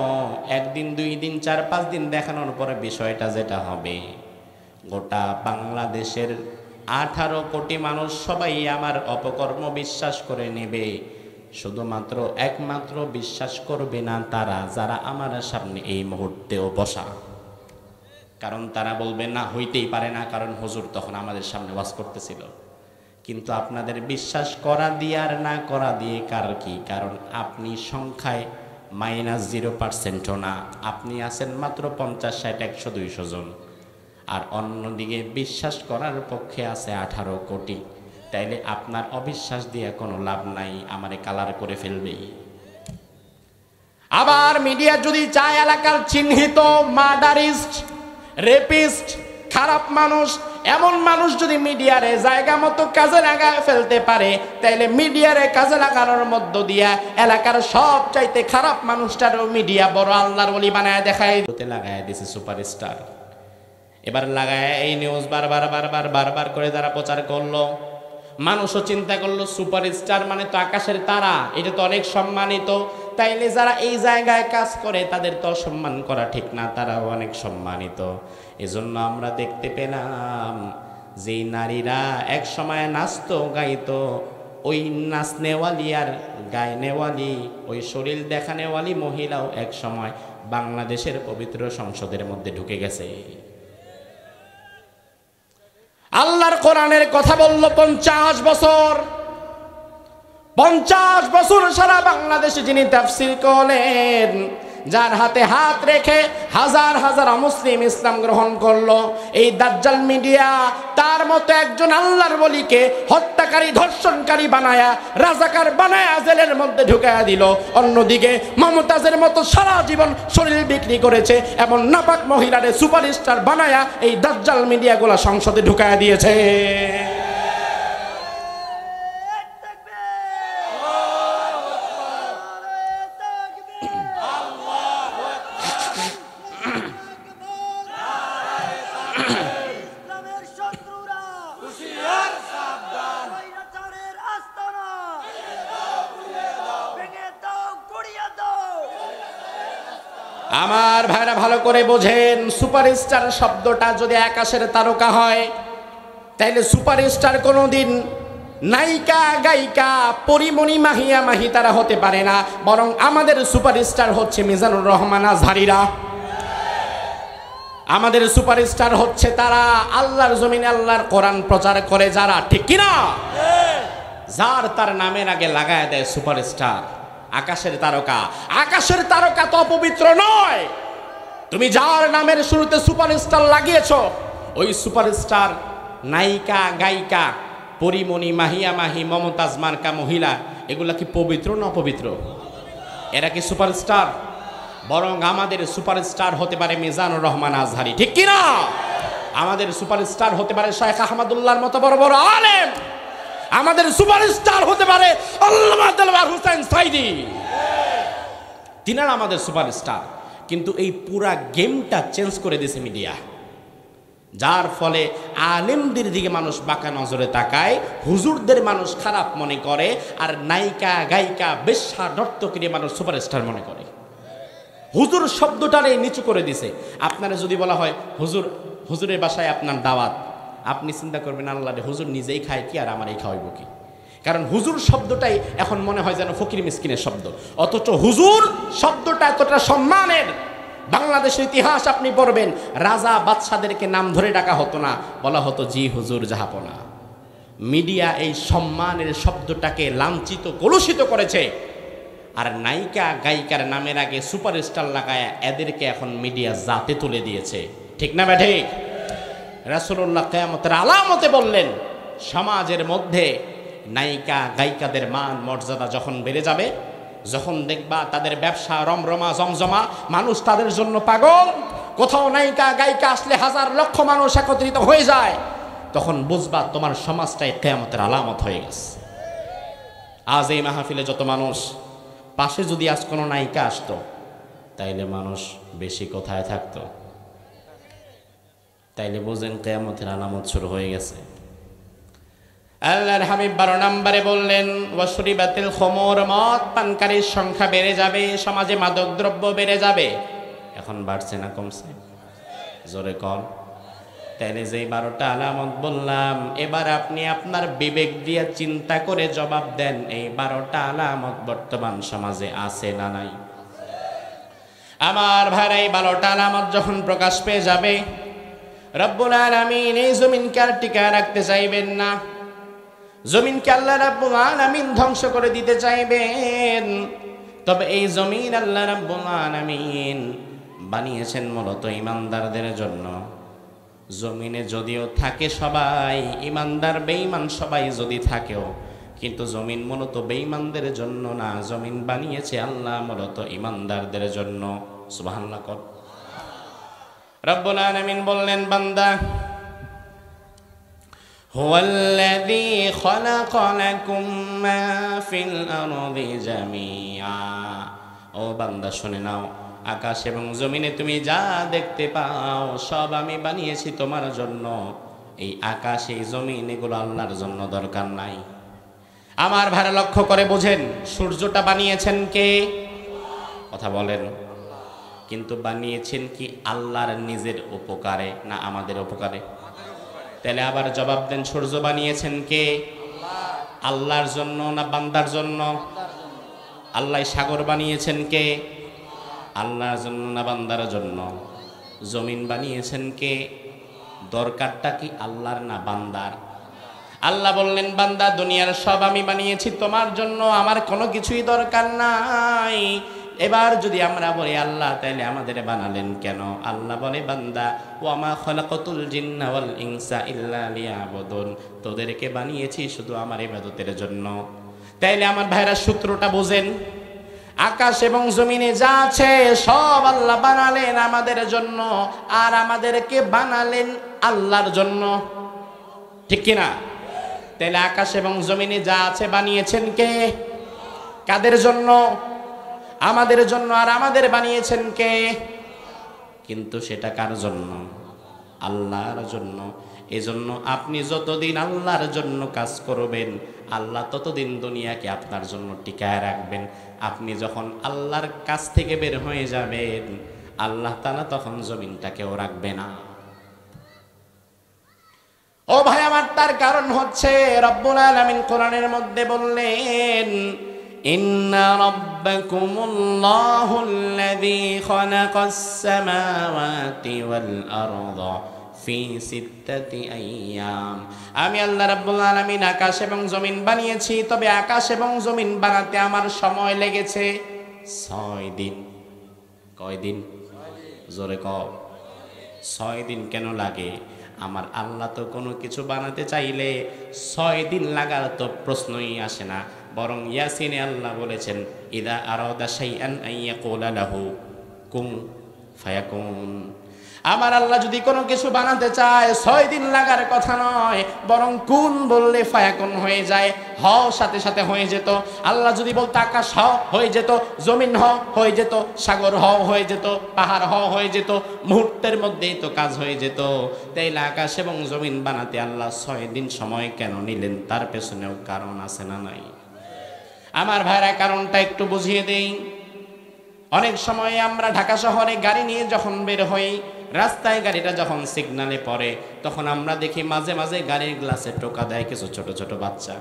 [SPEAKER 1] একদিন 2 দিন 4-5 দিন দেখানোর পরে বিষয়টা যেটা হবে, গোটা বাংলাদেশের 18 কোটি মানুষ সবাই আমার অপকর্ম বিশ্বাস করে নেবে। শুধুমাত্র একমাত্র বিশ্বাস করবে না তারা যারা আমার সামনে এই মুহূর্তেও বসা, কারণ তারা বলবে না, হইতেই পারে না, কারণ হুজুর তখন আমাদের সামনে ওয়াজ করতেছিল। কিন্তু আপনাদের বিশ্বাস করা দিয়ে আর না করা দিয়ে কার কি, কারণ আপনি সংখ্যায় -0%ও না, আপনি আছেন মাত্র 50, 60, 100, 200 জন, আর অন্যদিকে বিশ্বাস করার পক্ষে আছে 18 কোটি। তাইলে আপনার অবিশ্বাস দিয়ে কোনো লাভ নাই, আমারে কালার করে ফেলবেই। আবার মিডিয়া যদি চায় এলাকার চিহ্নিত মার্ডারিস্ট, রেপিস্ট, খারাপ মানুষ, এমন মানুষ যদি মিডিয়ারে জায়গা মতো কাজে লাগায় ফেলতে পারে, তাইলে মিডিয়ারে কাজে লাগানোর মধ্য দিয়া এলাকার সব চাইতে খারাপ মানুষটারও মিডিয়া বড় আল্লাহর ওলি বানায় দেখায় লাগায় দিছে সুপারস্টার। এবার লাগায় এই নিউজ বারবার করে যারা প্রচার করলো, মানুষও চিন্তা করলো সুপারস্টার মানে তো আকাশের তারা, এটা তো অনেক সম্মানিত, তাইলে যারা এই জায়গায় কাজ করে তাদের তো সম্মান করা ঠিক না, তারাও অনেক সম্মানিত। এজন্য আমরা দেখতে পেলাম যে নারীরা এক সময় নাচতো গাইতো, ওই নাচনেওয়ালি আর গায়নেওয়ালি, ওই শরীর দেখানেওয়ালি মহিলাও এক সময় বাংলাদেশের পবিত্র সংসদের মধ্যে ঢুকে গেছে। আল্লাহর কোরআনের কথা বলল 50 বছর, 50 বছর সারা বাংলাদেশে যিনি তাফসীর করলেন, যার হাতে হাত রেখে হাজার হাজার মুসলিম ইসলাম গ্রহণ করলো, এই দাজ্জাল মিডিয়া তার মতো একজন আল্লাহর ওলিকে হত্যাকারী, ধর্ষণকারী বানায়া, রাজাকার বানায়া জেলের মধ্যে ঢুকায়া দিল। অন্যদিকে মমতাজের মতো সারা জীবন শরীর বিক্রি করেছে এমন নাপাক মহিলারে সুপারস্টার বানায়া এই দাজ্জাল মিডিয়াগুলো সংসদে ঢুকায়া দিয়েছে। আমার ভাইরা ভালো করে বোঝেন, সুপারস্টার শব্দটা যদি আকাশের তারকা হয়, তাইলে সুপারস্টার কোনোদিন নায়িকা, গায়িকা, পরিমণি, মাহিয়া, মাহি তারা হতে পারে না, বরং আমাদের সুপারস্টার হচ্ছে মিজানুর রহমান আজহারিরা। আমাদের সুপারস্টার হচ্ছে তারা আল্লাহর জমিনে আল্লাহর কোরআন প্রচার করে যারা, ঠিক কিনা? যার তার নামের আগে লাগায় দেয় সুপারস্টার, আকাশের তারকা। আকাশের তারকা তো অপবিত্র নয়, তুমি যার নামের শুরুতে সুপারস্টার লাগিয়েছো, ওই সুপারস্টার নায়িকা, গায়িকা, পরিমণি, মাহিয়া, মাহি, মমতাজ মার্কা মহিলা, এগুলা কি পবিত্র না অপবিত্র? এরা কি সুপারস্টার? বরং আমাদের সুপারস্টার হতে পারে মিজানুর রহমান আজহারি, ঠিক কিনা? আমাদের সুপারস্টার হতে পারে শেখ আহমদুল্লাহর মতো বড় বড় আলেম, আমাদের সুপারস্টার হতে পারে আল্লামা দেলওয়ার হোসেন সাইদি, তিনারা আমাদের সুপারস্টার। কিন্তু এই পুরা গেমটা চেঞ্জ করে দিয়েছে মিডিয়া, যার ফলে আলেমদের দিকে মানুষ বাঁকা নজরে তাকায়, হুজুরদের মানুষ খারাপ মনে করে, আর নায়িকা, গায়িকা, বেশ্যা, নর্তকীকে মানুষ সুপারস্টার মনে করে। হুজুর শব্দটারে নিচু করে দিছে। আপনারা যদি বলা হয় হুজুর, হুজুরের বাসায় আপনার দাওয়াত, আপনি চিন্তা করবেন আল্লাহ রে, হুজুর নিজেই খায় কি আর আমার এই খাওয়াইব কি? কারণ হুজুর শব্দটাই এখন মনে হয় যেন ফকির মিসকিনের শব্দ, অথচ হুজুর শব্দটা এতটা সম্মানের। বাংলাদেশের ইতিহাস আপনি পড়বেন, রাজা বাদশাদেরকে নাম ধরে ডাকা হতো না, বলা হতো জি হুজুর জাহাপনা। মিডিয়া এই সম্মানের শব্দটাকে লাঞ্ছিত কলুষিত করেছে, আর নায়িকা গায়িকার নামের আগে সুপারস্টার লাগায় এদেরকে এখন মিডিয়া জাতে তুলে দিয়েছে। ঠিক না ব্যাঠে? রাসূলুল্লাহ কিয়ামতের আলামতে বললেন, সমাজের মধ্যে নায়িকা গায়িকাদের মান মর্যাদা যখন বেড়ে যাবে, যখন দেখবা তাদের ব্যবসা রমরমা জমজমা, মানুষ তাদের জন্য পাগল, কোথাও নায়িকা গায়িকা আসলে হাজার লক্ষ মানুষ একত্রিত হয়ে যায়, তখন বুঝবা তোমার সমাজটাই কিয়ামতের আলামত হয়ে গেছে। আজ এই মাহফিলে যত মানুষ, পাশে যদি আজ কোনো নায়িকা আসতো তাইলে মানুষ বেশি কোথায় থাকতো? তাইলে বুঝেন কিয়ামতের আলামত শুরু হয়ে গেছে। আল্লাহর হাবিব 12 নম্বরে বললেন, ওয়াশরিবাতিল খুমুর, মদ পানকারীর সংখ্যা বেড়ে যাবে, সমাজে মাদক দ্রব্য বেড়ে যাবে। এখন বাড়ছে না কমছে? জোরে কম। তাইলে যেই 12টা আলামত বললাম, এবার আপনি আপনার বিবেক দিয়ে চিন্তা করে জবাব দেন, এই 12টা আলামত বর্তমান সমাজে আছে না নাই? আমার ভাইরা, এই 12টা আলামত যখন প্রকাশ পেয়ে যাবে, রব্বুল আলামিন এই জমিনকে আর টিকায় রাখতে চাইবেন না, জমিনকে আল্লাহ রাব্বুল আলামিন ধ্বংস করে দিতে চাইবেন। তবে এই জমিন আল্লাহ রাব্বুল আলামিন বানিয়েছেন মূলত ঈমানদারদের জন্য। জমিনে যদিও থাকে সবাই ঈমানদার, বেঈমান সবাই যদি থাকেও, কিন্তু জমিন মূলত বেঈমানদের জন্য না, জমিন বানিয়েছে আল্লাহ মূলত ঈমানদারদের জন্য। সুবহানাল্লাহ। রব্বুল আলামিন বললেন, বান্দা, হুয়াল্লাযী খালাকা লাকুম মা ফিল আরদি জামিআ। ও বান্দা শুনে নাও, আকাশ এবং জমিনে তুমি যা দেখতে পাও সব আমি বানিয়েছি তোমার জন্য। এই আকাশ এই জমিন এগুলো আল্লাহর জন্য দরকার নাই। আমার ভাড়া লক্ষ্য করে বোঝেন, সূর্যটা বানিয়েছেন কে? কথা বলেন। কিন্তু বানিয়েছেন কি আল্লাহর নিজের উপকারে না আমাদের উপকারে? তাহলে আবার জবাব দেন, সূর্য বানিয়েছেন কে? আল্লাহর জন্য না বান্দার জন্য? আল্লাহ সাগর বানিয়েছেন কে? আল্লাহর জন্য না বান্দার জন্য? জমিন বানিয়েছেন কে? দরকারটা কি আল্লাহর না বান্দার? আল্লাহ বললেন, বান্দা, দুনিয়ার সব আমি বানিয়েছি তোমার জন্য, আমার কোনো কিছুই দরকার নাই। এবার যদি আমরা বলি আল্লাহ তাইলে আমাদের বানালেন কেন? আল্লাহ বলে, বান্দা, ওয়ামা খালাকাতুল জিন্না ওয়াল ইনসা ইল্লা লিয়াবুদুন, তোদেরকে বানিয়েছি শুধু আমার ইবাদতের জন্য। তাইলে আমার ভাইরা সূত্রটা বুঝেন, আকাশ এবং জমিনে যা আছে সব আল্লাহ বানালেন আমাদের জন্য, আর আমাদেরকে বানালেন আল্লাহর জন্য। ঠিক কিনা? তাইলে আকাশ এবং জমিনে যা আছে বানিয়েছেন কে? কাদের জন্য? আমাদের জন্য। আর আমাদের বানিয়েছেন কে? কিন্তু সেটা কার জন্য? আল্লাহর জন্য। এজন্য আপনি যতদিন আল্লাহর জন্য কাজ করবেন, আল্লাহ ততদিন দুনিয়াকে আপনার জন্য টিকায় রাখবেন। আপনি যখন আল্লাহর কাছ থেকে বের হয়ে যাবেন, আল্লাহ তাআলা তখন জমিনটাকেও রাখবে না। ও ভাই আমার, তার কারণ হচ্ছে রব্বুল আলামিন কোরআনের মধ্যে বললেন, ইন্না রাব্বাকুমুল্লাহুল্লাযী খালাকাস সামাওয়াতি ওয়াল আরদা ফি সিত্তাতি আইয়াম। আমি আল্লাহ রাব্বুল আলামিন আকাশ এবং জমিন বানিয়েছি, তবে আকাশ এবং জমিন বানাতে আমার সময় লেগেছে 6 দিন। কয় দিন? জোরে কও। 6 দিন কেন লাগে? আমার আল্লাহ তো কোনো কিছু বানাতে চাইলে 6 দিন লাগার তো প্রশ্নই আসে না। বরং ইয়াসিনে আল্লাহ বলেছেন, ইদা আরাদা শাইআন আইয়াকুলা লাহু কুন ফায়াকুন। আমার আল্লাহ যদি কোনো কিছু বানাতে চায় 6 দিন লাগার কথা নয়, বরং কুন বললে ফায়াকুন হয়ে যায়, হও সাথে সাথে হয়ে যেত। আল্লাহ যদি বলতো আকাশ হও হয়ে যেত, জমিন হও হয়ে যেত, সাগর হও হয়ে যেত, পাহাড় হও হয়ে যেত, মুহূর্তের মধ্যেই তো কাজ হয়ে যেত। তাইলে আকাশ এবং জমিন বানাতে আল্লাহ 6 দিন সময় কেন নিলেন? তার পেছনেও কারণ আছে না নাই? আমার ভাইরা, কারণটা একটু বুঝিয়ে দেই। অনেক সময় আমরা ঢাকা শহরে গাড়ি নিয়ে যখন বের হই, রাস্তায় গাড়িটা যখন সিগনালে পড়ে তখন আমরা দেখি মাঝে মাঝে গাড়ির গ্লাসে টোকা দেয় কিছু ছোট ছোট বাচ্চা,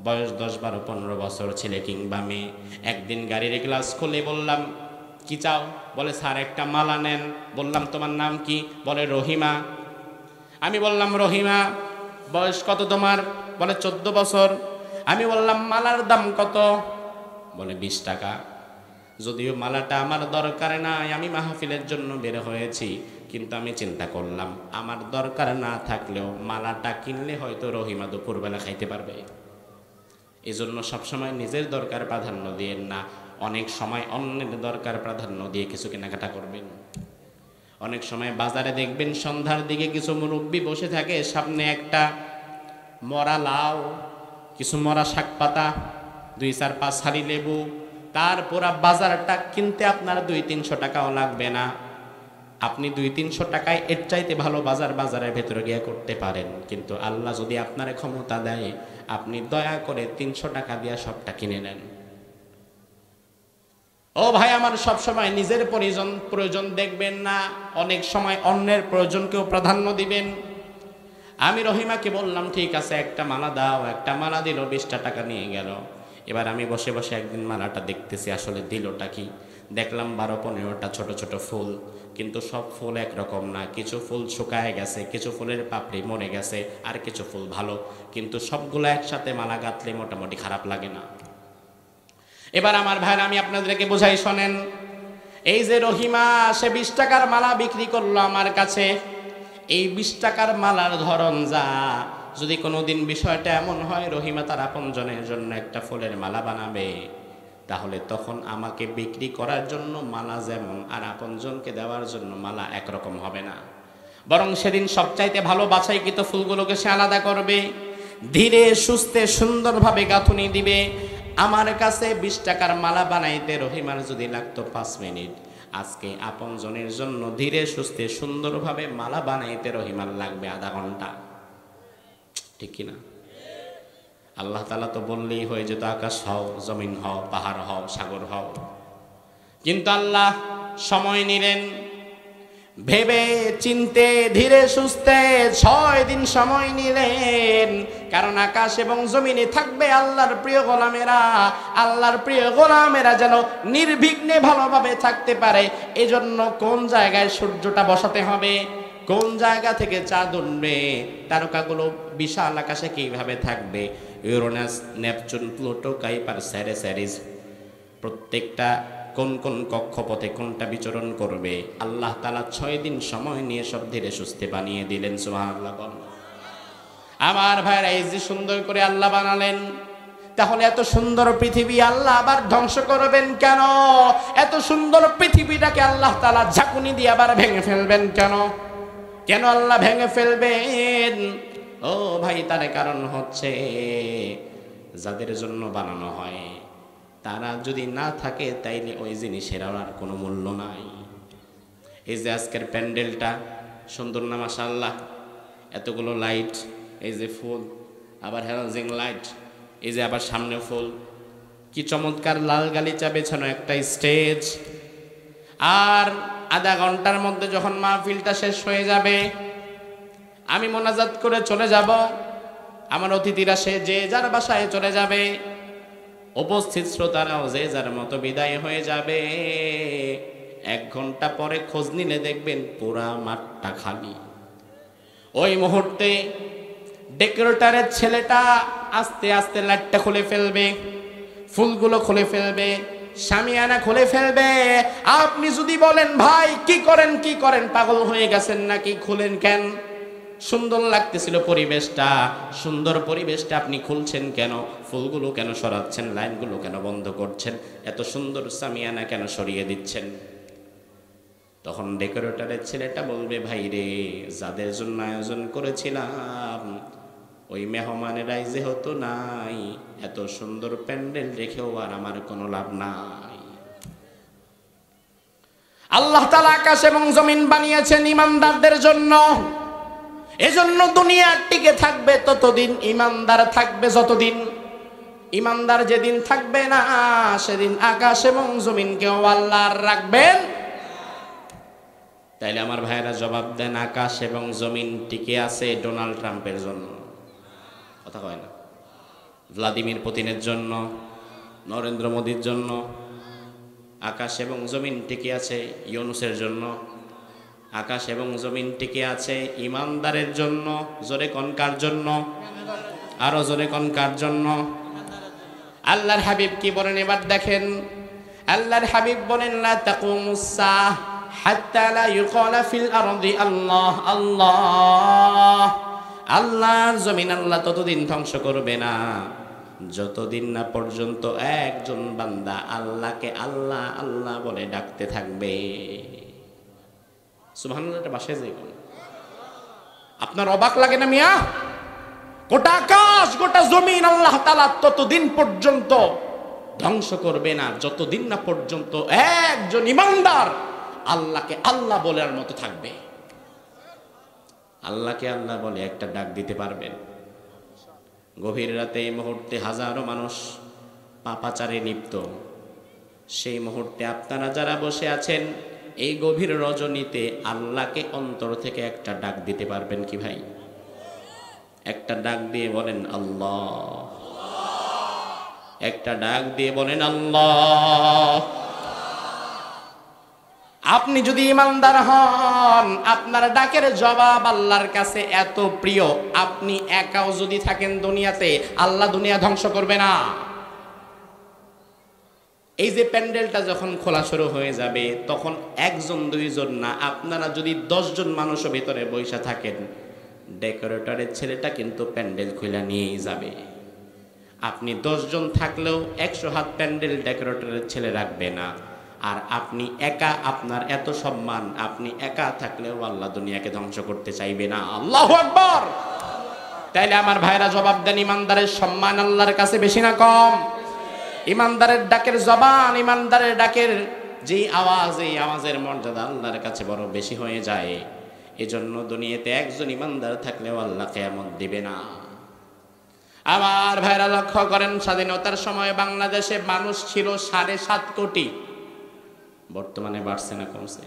[SPEAKER 1] বয়স 10, 12, 15 বছর ছেলে কিংবা মেয়ে। একদিন গাড়ির গ্লাস খুলে বললাম, কি চাও? বলে, স্যার একটা মালা নেন। বললাম, তোমার নাম কি? বলে, রহিমা। আমি বললাম, রহিমা, বয়স কত তোমার? বলে, 14 বছর। আমি বললাম, মালার দাম কত? বলে, 20 টাকা। যদিও মালাটা আমার দরকার নাই, আমি মাহফিলের জন্য বের হয়েছি, কিন্তু আমি চিন্তা করলাম আমার দরকার না থাকলেও মালাটা কিনলে হয়তো রহিমা দুপুরবেলা খাইতে পারবে। এই জন্য সবসময় নিজের দরকার প্রাধান্য দিয়েন না, অনেক সময় অন্যের দরকার প্রাধান্য দিয়ে কিছু কেনাকাটা করবেন। অনেক সময় বাজারে দেখবেন সন্ধ্যার দিকে কিছু মুরব্বী বসে থাকে, সামনে একটা মরা লাউ, কিছু মরা শাক পাতা, 2, 4, 5 হাঁড়ি লেবু, তার পুরা বাজারটা কিনতে আপনার 200-300 টাকাও লাগবে না। আপনি 200-300 টাকায় এর চাইতে ভালো বাজারের ভেতরে গিয়ে করতে পারেন, কিন্তু আল্লাহ যদি আপনার ক্ষমতা দেয়, আপনি দয়া করে 300 টাকা দিয়ে সবটা কিনে নেন। ও ভাই আমার, সব সময় নিজের প্রয়োজন দেখবেন না, অনেক সময় অন্যের প্রয়োজনকেও প্রাধান্য দিবেন। আমি রহিমাকে বললাম, ঠিক আছে একটা মালা দাও। একটা মালা দিল, 20টা টাকা নিয়ে গেল। এবার আমি বসে বসে একদিন মালাটা দেখতেছি আসলে দিলটা কি। দেখলাম 12-15টা ছোট ছোট ফুল, কিন্তু সব ফুল একরকম না। কিছু ফুল শুকায় গেছে, কিছু ফুলের পাপড়ি মরে গেছে, আর কিছু ফুল ভালো, কিন্তু সবগুলো একসাথে মালা গাঁথলে মোটামুটি খারাপ লাগে না। এবার আমার ভাইরা, আমি আপনাদেরকে বোঝাই, শোনেন। এই যে রহিমা, সে 20 টাকার মালা বিক্রি করলো আমার কাছে। এই 20 টাকার মালার ধরন যা, যদি কোনোদিন বিষয়টা এমন হয় রহিমা তার আপনজনের জন্য একটা ফুলের মালা বানাবে, তাহলে তখন আমাকে বিক্রি করার জন্য মালা যেমন, আর আপনজনকে দেওয়ার জন্য মালা একরকম হবে না। বরং সেদিন সবচাইতে ভালো বাছাইকৃত ফুলগুলোকে সে আলাদা করবে, ধীরে সুস্থে সুন্দরভাবে গাঁথুনি দিবে। আমার কাছে 20 টাকার মালা বানাইতে রহিমার যদি লাগতো 5 মিনিট, আজকে আপনজনের জন্য ধীরে সুস্থে সুন্দরভাবে মালা বানাইতে রহিমার লাগবে আধা ঘন্টা। ঠিক কিনা? আল্লাহ তাআলা তো বললেই হয়ে যেত, আকাশ হও, জমিন হও, পাহাড় হও, সাগর হও। কিন্তু আল্লাহ সময় নিলেন, ভেবে চিনতে ধীরে সুস্থে 6 দিন সময় নিলেন। কারণ আকাশ এবং জমিনে থাকবে আল্লাহর প্রিয় গোলামেরা। আল্লাহর প্রিয় গোলামেরা যেন নির্বিঘ্নে ভালোভাবে থাকতে পারে, এজন্য কোন জায়গায় সূর্যটা বসাতে হবে, কোন জায়গা থেকে চাঁদ উঠবে, তারকাগুলো বিশাল আকাশে কিভাবে থাকবে, Uranus, Neptune, Pluto, Kuiper, Ceres, প্রত্যেকটা কোন কোন কক্ষপথে কোনটা বিচরণ করবে, আল্লাহ তাআলা 6 দিন সময় নিয়ে সব ধীরে সুস্থে বানিয়ে দিলেন। সুবহানাল্লাহ। আমার ভাইরা, এই যে সুন্দর করে আল্লাহ বানালেন, তাহলে এত সুন্দর পৃথিবী আল্লাহ আবার ধ্বংস করবেন কেন? এত সুন্দর পৃথিবীটাকে আল্লাহ তাআলা ঝাঁকুনি দিয়ে আবার ভেঙে ফেলবেন কেন? কেন আল্লাহ ভেঙে ফেলবেন? ও ভাই, তার কারণ হচ্ছে যাদের জন্য বানানো হয় তারা যদি না থাকে, তাইলে ওই জিনিসের আর কোনো মূল্য নাই। এই যে আজকের প্যান্ডেলটা সুন্দর না মাশাআল্লাহ, এতগুলো লাইট, এই যে ফুল, আবার হ্যালোজেন লাইট, এই যে আবার সামনে ফুল, কি চমৎকার লাল গালিচা বেছানো একটা স্টেজ। আর আধা ঘন্টার মধ্যে যখন মাহফিলটা শেষ হয়ে যাবে, আমি মোনাজাত করে চলে যাব, আমার অতিথিরা সে যে যার বাসায় চলে যাবে, উপস্থিত শ্রোতারাও যে যার মতো বিদায় হয়ে যাবে। 1 ঘন্টা পরে খোঁজ নিলে দেখবেন পুরা মাঠটা খালি। ওই মুহূর্তে ডেকোরেটরের ছেলেটা আস্তে আস্তে লাইটটা খুলে ফেলবে, ফুলগুলো খুলে ফেলবে, শামিয়ানা খুলে ফেলবে। আপনি যদি বলেন, ভাই কি করেন, পাগল হয়ে গেছেন নাকি, খুলেন কেন? সুন্দর লাগতেছিল পরিবেশটা, সুন্দর পরিবেশটা আপনি খুলছেন কেন? ফুলগুলো কেন সরাচ্ছেন? লাইনগুলো কেন বন্ধ করছেন? এত সুন্দর শামিয়ানা কেন সরিয়ে দিচ্ছেন? তখন ডেকোরেটরের ছেলেটা বলবে, ভাই রে, যাদের জন্য আয়োজন করেছিলাম ওই মেহমানেরাই যেহেতু নাই, এত সুন্দর প্যান্ডেল রেখেও আর আমার কোনো লাভ নাই। আল্লাহ তাআলা আকাশ এবং জমিন বানিয়েছেন ইমানদারদের জন্য, এজন্য দুনিয়া টিকে থাকবে ততদিন, ইমানদার থাকবে যতদিন। ইমানদার যেদিন থাকবে না, সেদিন আকাশ এবং জমিনকেও আল্লাহ রাখবেন। তাইলে আমার ভাইয়েরা জবাব দেন, আকাশ এবং জমিন টিকে আছে ডোনাল্ড ট্রাম্পের জন্য? কথা কয় না। ভ্লাদিমির পুতিনের জন্য, নরেন্দ্র মোদীর জন্য। আকাশ এবং জমিন টিকে আছে ইউনূসের জন্য। আকাশ এবং জমিন টিকে আছে ইমানদারের জন্য। জোরে কোন কার জন্য? আরো জোরে কোন কার জন্য? আল্লাহর হাবিব কি বলেন এবার দেখেন। আল্লাহর হাবিব বলেন, লা তাকুমুস সাআহ হাত্তা লা ইউকালা ফিল আরদি আল্লাহ আল্লাহ। আল্লাহর জমিন আল্লাহ ততদিন ধ্বংস করবে না যতদিন না পর্যন্ত একজন বান্দা আল্লাহকে আল্লাহ আল্লাহ বলে ডাকতে থাকবে। সুবহানাল্লাহ। এটা বাসায় যাই কোন আপনার অবাক লাগে না মিয়া? গোটা আকাশ গোটা জমিন আল্লাহ তাআলা ততদিন পর্যন্ত ধ্বংস করবে না যতদিন না পর্যন্ত একজন ইমানদার আল্লাহকে আল্লাহ বলার মতো থাকবে। আল্লাহকে আল্লাহ বলে একটা ডাক দিতে পারবেন? গভীর রাতে এই মুহূর্তে হাজারো মানুষ পাপাচারে লিপ্ত। সেই মুহূর্তে আপনারা যারা বসে আছেন এই গভীর রজনীতে আল্লাহকে অন্তর থেকে একটা ডাক দিতে পারবেন কি ভাই? একটা ডাক দিয়ে বলেন আল্লাহ। একটা ডাক দিয়ে বলেন আল্লাহ। আপনি যদি ইমানদার হন, আপনার ডাকের জবাব আল্লাহর কাছে এত প্রিয়, আপনি একাও যদি থাকেন দুনিয়াতে, আল্লাহ দুনিয়া ধ্বংস করবে না। এই যে প্যান্ডেলটা যখন খোলা শুরু হয়ে যাবে, তখন একজন দুইজন না, আপনারা যদি 10 জন মানুষও ভেতরে বসে থাকেন, ডেকোরেটরের ছেলেটা কিন্তু প্যান্ডেল খুলে নিয়েই যাবে। আপনি 10 জন থাকলেও 100 হাত প্যান্ডেল ডেকোরেটরের ছেলে রাখবে না। আর আপনি একা, আপনার এত সম্মান, আপনি একা থাকলেও আল্লাহ দুনিয়াকে ধ্বংস করতে চাইবে না। আল্লাহু আকবার। তাইলে আমার ভাইরা জবাব দেন, ইমানদারের সম্মান আল্লাহর কাছে বেশি না কম? ইমানদারের ডাকের জবান, ইমানদারের ডাকের যে আওয়াজ, এই আওয়াজের মর্যাদা আল্লাহর কাছে বড় বেশি হয়ে যায়। এজন্য দুনিয়াতে একজন ইমানদার থাকলেও আল্লাহ কিয়ামত দিবে না। আমার ভাইরা লক্ষ্য করেন, স্বাধীনতার সময় বাংলাদেশে মানুষ ছিল 7.5 কোটি। বর্তমানে বাড়ছে না কমছে?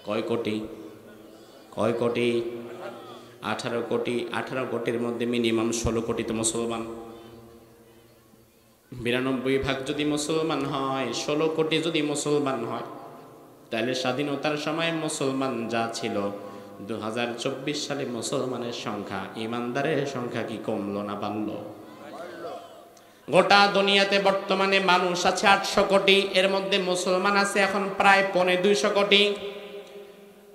[SPEAKER 1] কয় কোটি? 18 কোটি। 18 কোটির মধ্যে মিনিমাম 16 কোটি তো মুসলমান। 92% যদি মুসলমান হয়, 16 কোটি যদি মুসলমান হয়, তাহলে স্বাধীনতার সময় মুসলমান যা ছিল, 2024 সালে মুসলমানের সংখ্যা, ইমানদারের সংখ্যা কি কমলো না বাড়লো? গোটা দুনিয়াতে বর্তমানে মানুষ আছে 800 কোটি, এর মধ্যে মুসলমান আছে এখন প্রায় 250 কোটি।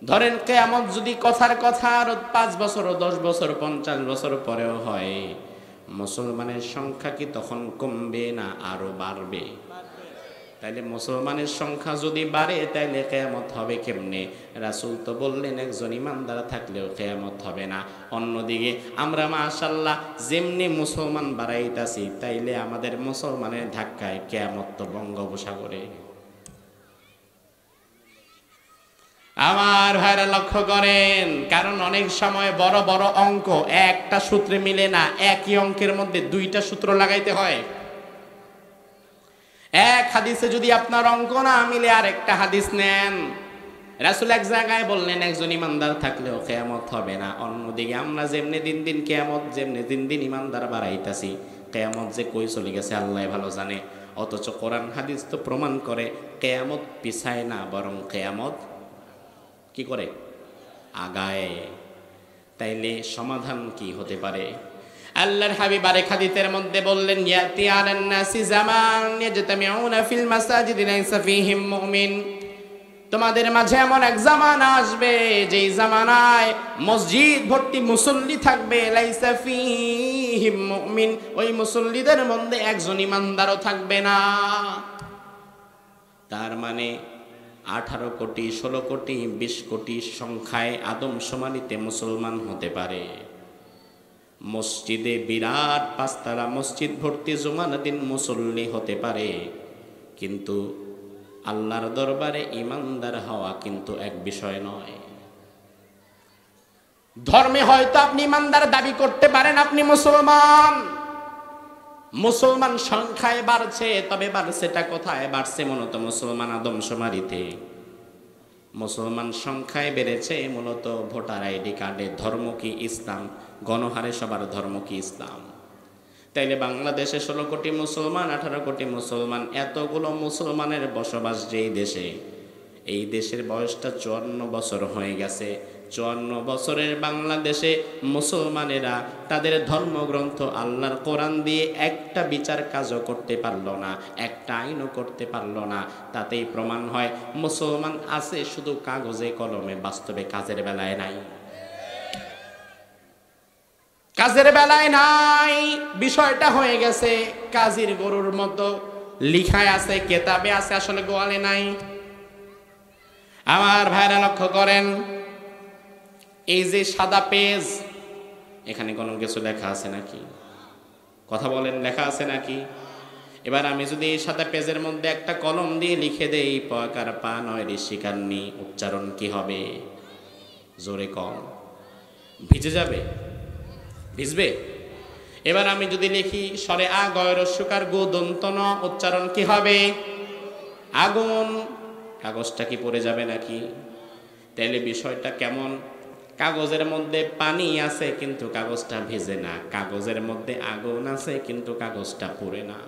[SPEAKER 1] ধরেন কিয়ামত যদি কথার কথা আর 5 বছর, 10 বছর, 50 বছর পরেও হয়, মুসলমানের সংখ্যা কি তখন কমবে না আরো বাড়বে? তাইলে মুসলমানের সংখ্যা যদি বাড়ে, তাইলে কিয়ামত হবে কেমনে? রাসূল তো বললেন একজন ইমানদার থাকলেও কিয়ামত হবে না। অন্যদিকে আমরা মাশাআল্লাহ যেমনি মুসলমান বাড়াইতাছি, তাইলে আমাদের মুসলমানের ধাক্কায় কিয়ামত তো বঙ্গোপসাগরে। আমার ভাইরা লক্ষ্য করেন, কারণ অনেক সময় বড় বড় অঙ্ক একটা সূত্রে মিলে না, একই অঙ্কের মধ্যে 2টা সূত্র লাগাইতে হয়। এক হাদিসে যদি আপনার অঙ্ক না মিলে আর একটা হাদিস নেন, রাসূল এক জায়গায় বললেন একজন ইমানদার থাকলেও কিয়ামত হবে না। অন্যদিকে আমরা যেমনি দিন দিন কিয়ামত, যেমনি দিন দিন ইমানদার বাড়াইতাছি, কিয়ামত যে কই চলে গেছে আল্লাহ ভালো জানে। অথচ কোরআন হাদিস তো প্রমাণ করে কিয়ামত পিছায় না, বরং কিয়ামত কি করে? আগায়। তাইলে সমাধান কি হতে পারে? আল্লাহর হাবিব আরেক হাদিসের মধ্যে বললেন, ইয়াতি আলান নাসি জামান ইয়াজতামিউনা ফিল মাসাজিদ লাইসা ফীহিম মুমিন। তোমাদের মাঝে এমন এক জামানা আসবে, যেই জামানায় মসজিদ ভর্তি মুসল্লি থাকবে, লাইসা ফীহিম মুমিন, ওই মুসল্লিদের মধ্যে একজন ইমানদারও থাকবে না। তার মানে 18 কোটি, 16 কোটি, 20 কোটি সংখ্যায় আদমশুমারিতে মুসলমান হতে পারে। মসজিদে বিরাট 5 তলা মসজিদ ভর্তি জুমার দিন মুসল্লি হতে পারে, কিন্তু আল্লাহর দরবারে ইমানদার হওয়া কিন্তু এক বিষয় নয়। ধর্মে হয়তো আপনি ইমানদার দাবি করতে পারেন, আপনি মুসলমান, মুসলমান সংখ্যায় বাড়ছে, তবে বাড়ছেটা কোথায়? বাড়ছে মূলত মুসলমান আদমশুমারিতে। মুসলমান সংখ্যায় বেড়েছে মূলত ভোটার আইডি কার্ডে। ধর্ম কি? ইসলাম। গণহারে সবার ধর্ম কি? ইসলাম। তাইলে বাংলাদেশে 16 কোটি মুসলমান, 18 কোটি মুসলমান, এতগুলো মুসলমানের বসবাস যেই দেশে, এই দেশের বয়সটা 54 বছর হয়ে গেছে। 54 বছরের বাংলাদেশে মুসলমানেরা তাদের ধর্মগ্রন্থ আল্লাহর কোরআন দিয়ে একটা বিচার কাজও করতে পারলো না, একটা আইনও করতে পারলো না। তাতেই প্রমাণ হয় মুসলমান আছে শুধু কাগজে কলমে, বাস্তবে কাজের বেলায় নাই। কাজের বেলায় নাই। বিষয়টা হয়ে গেছে কাজীর গরুর মতো, লিখায় আছে, কেতাবে আছে, আসলে গোয়ালে নাই। আমার ভাইরা লক্ষ্য করেন, এই যে সাদা পেজ, এখানে কোনো কিছু লেখা আছে নাকি? কথা বলেন, লেখা আছে নাকি? এবার আমি যদি এই সাদা পেজের মধ্যে একটা কলম দিয়ে লিখে দেই পকার পা নয় ঋষিকার নি, উচ্চারণ কি হবে? জোরে কম। ভিজে যাবে? ভিজবে? এবার আমি যদি লিখি স্বরে আ গয় রস্যকার গো দন্ত ন, উচ্চারণ কি হবে? আগুন। কাগজটা কি পড়ে যাবে নাকি? তাইলে বিষয়টা কেমন? কাগজের মধ্যে পানি আছে কিন্তু কাগজটা ভিজে না, কাগজের মধ্যে আগুন আছে কিন্তু কাগজটা পুড়ে না।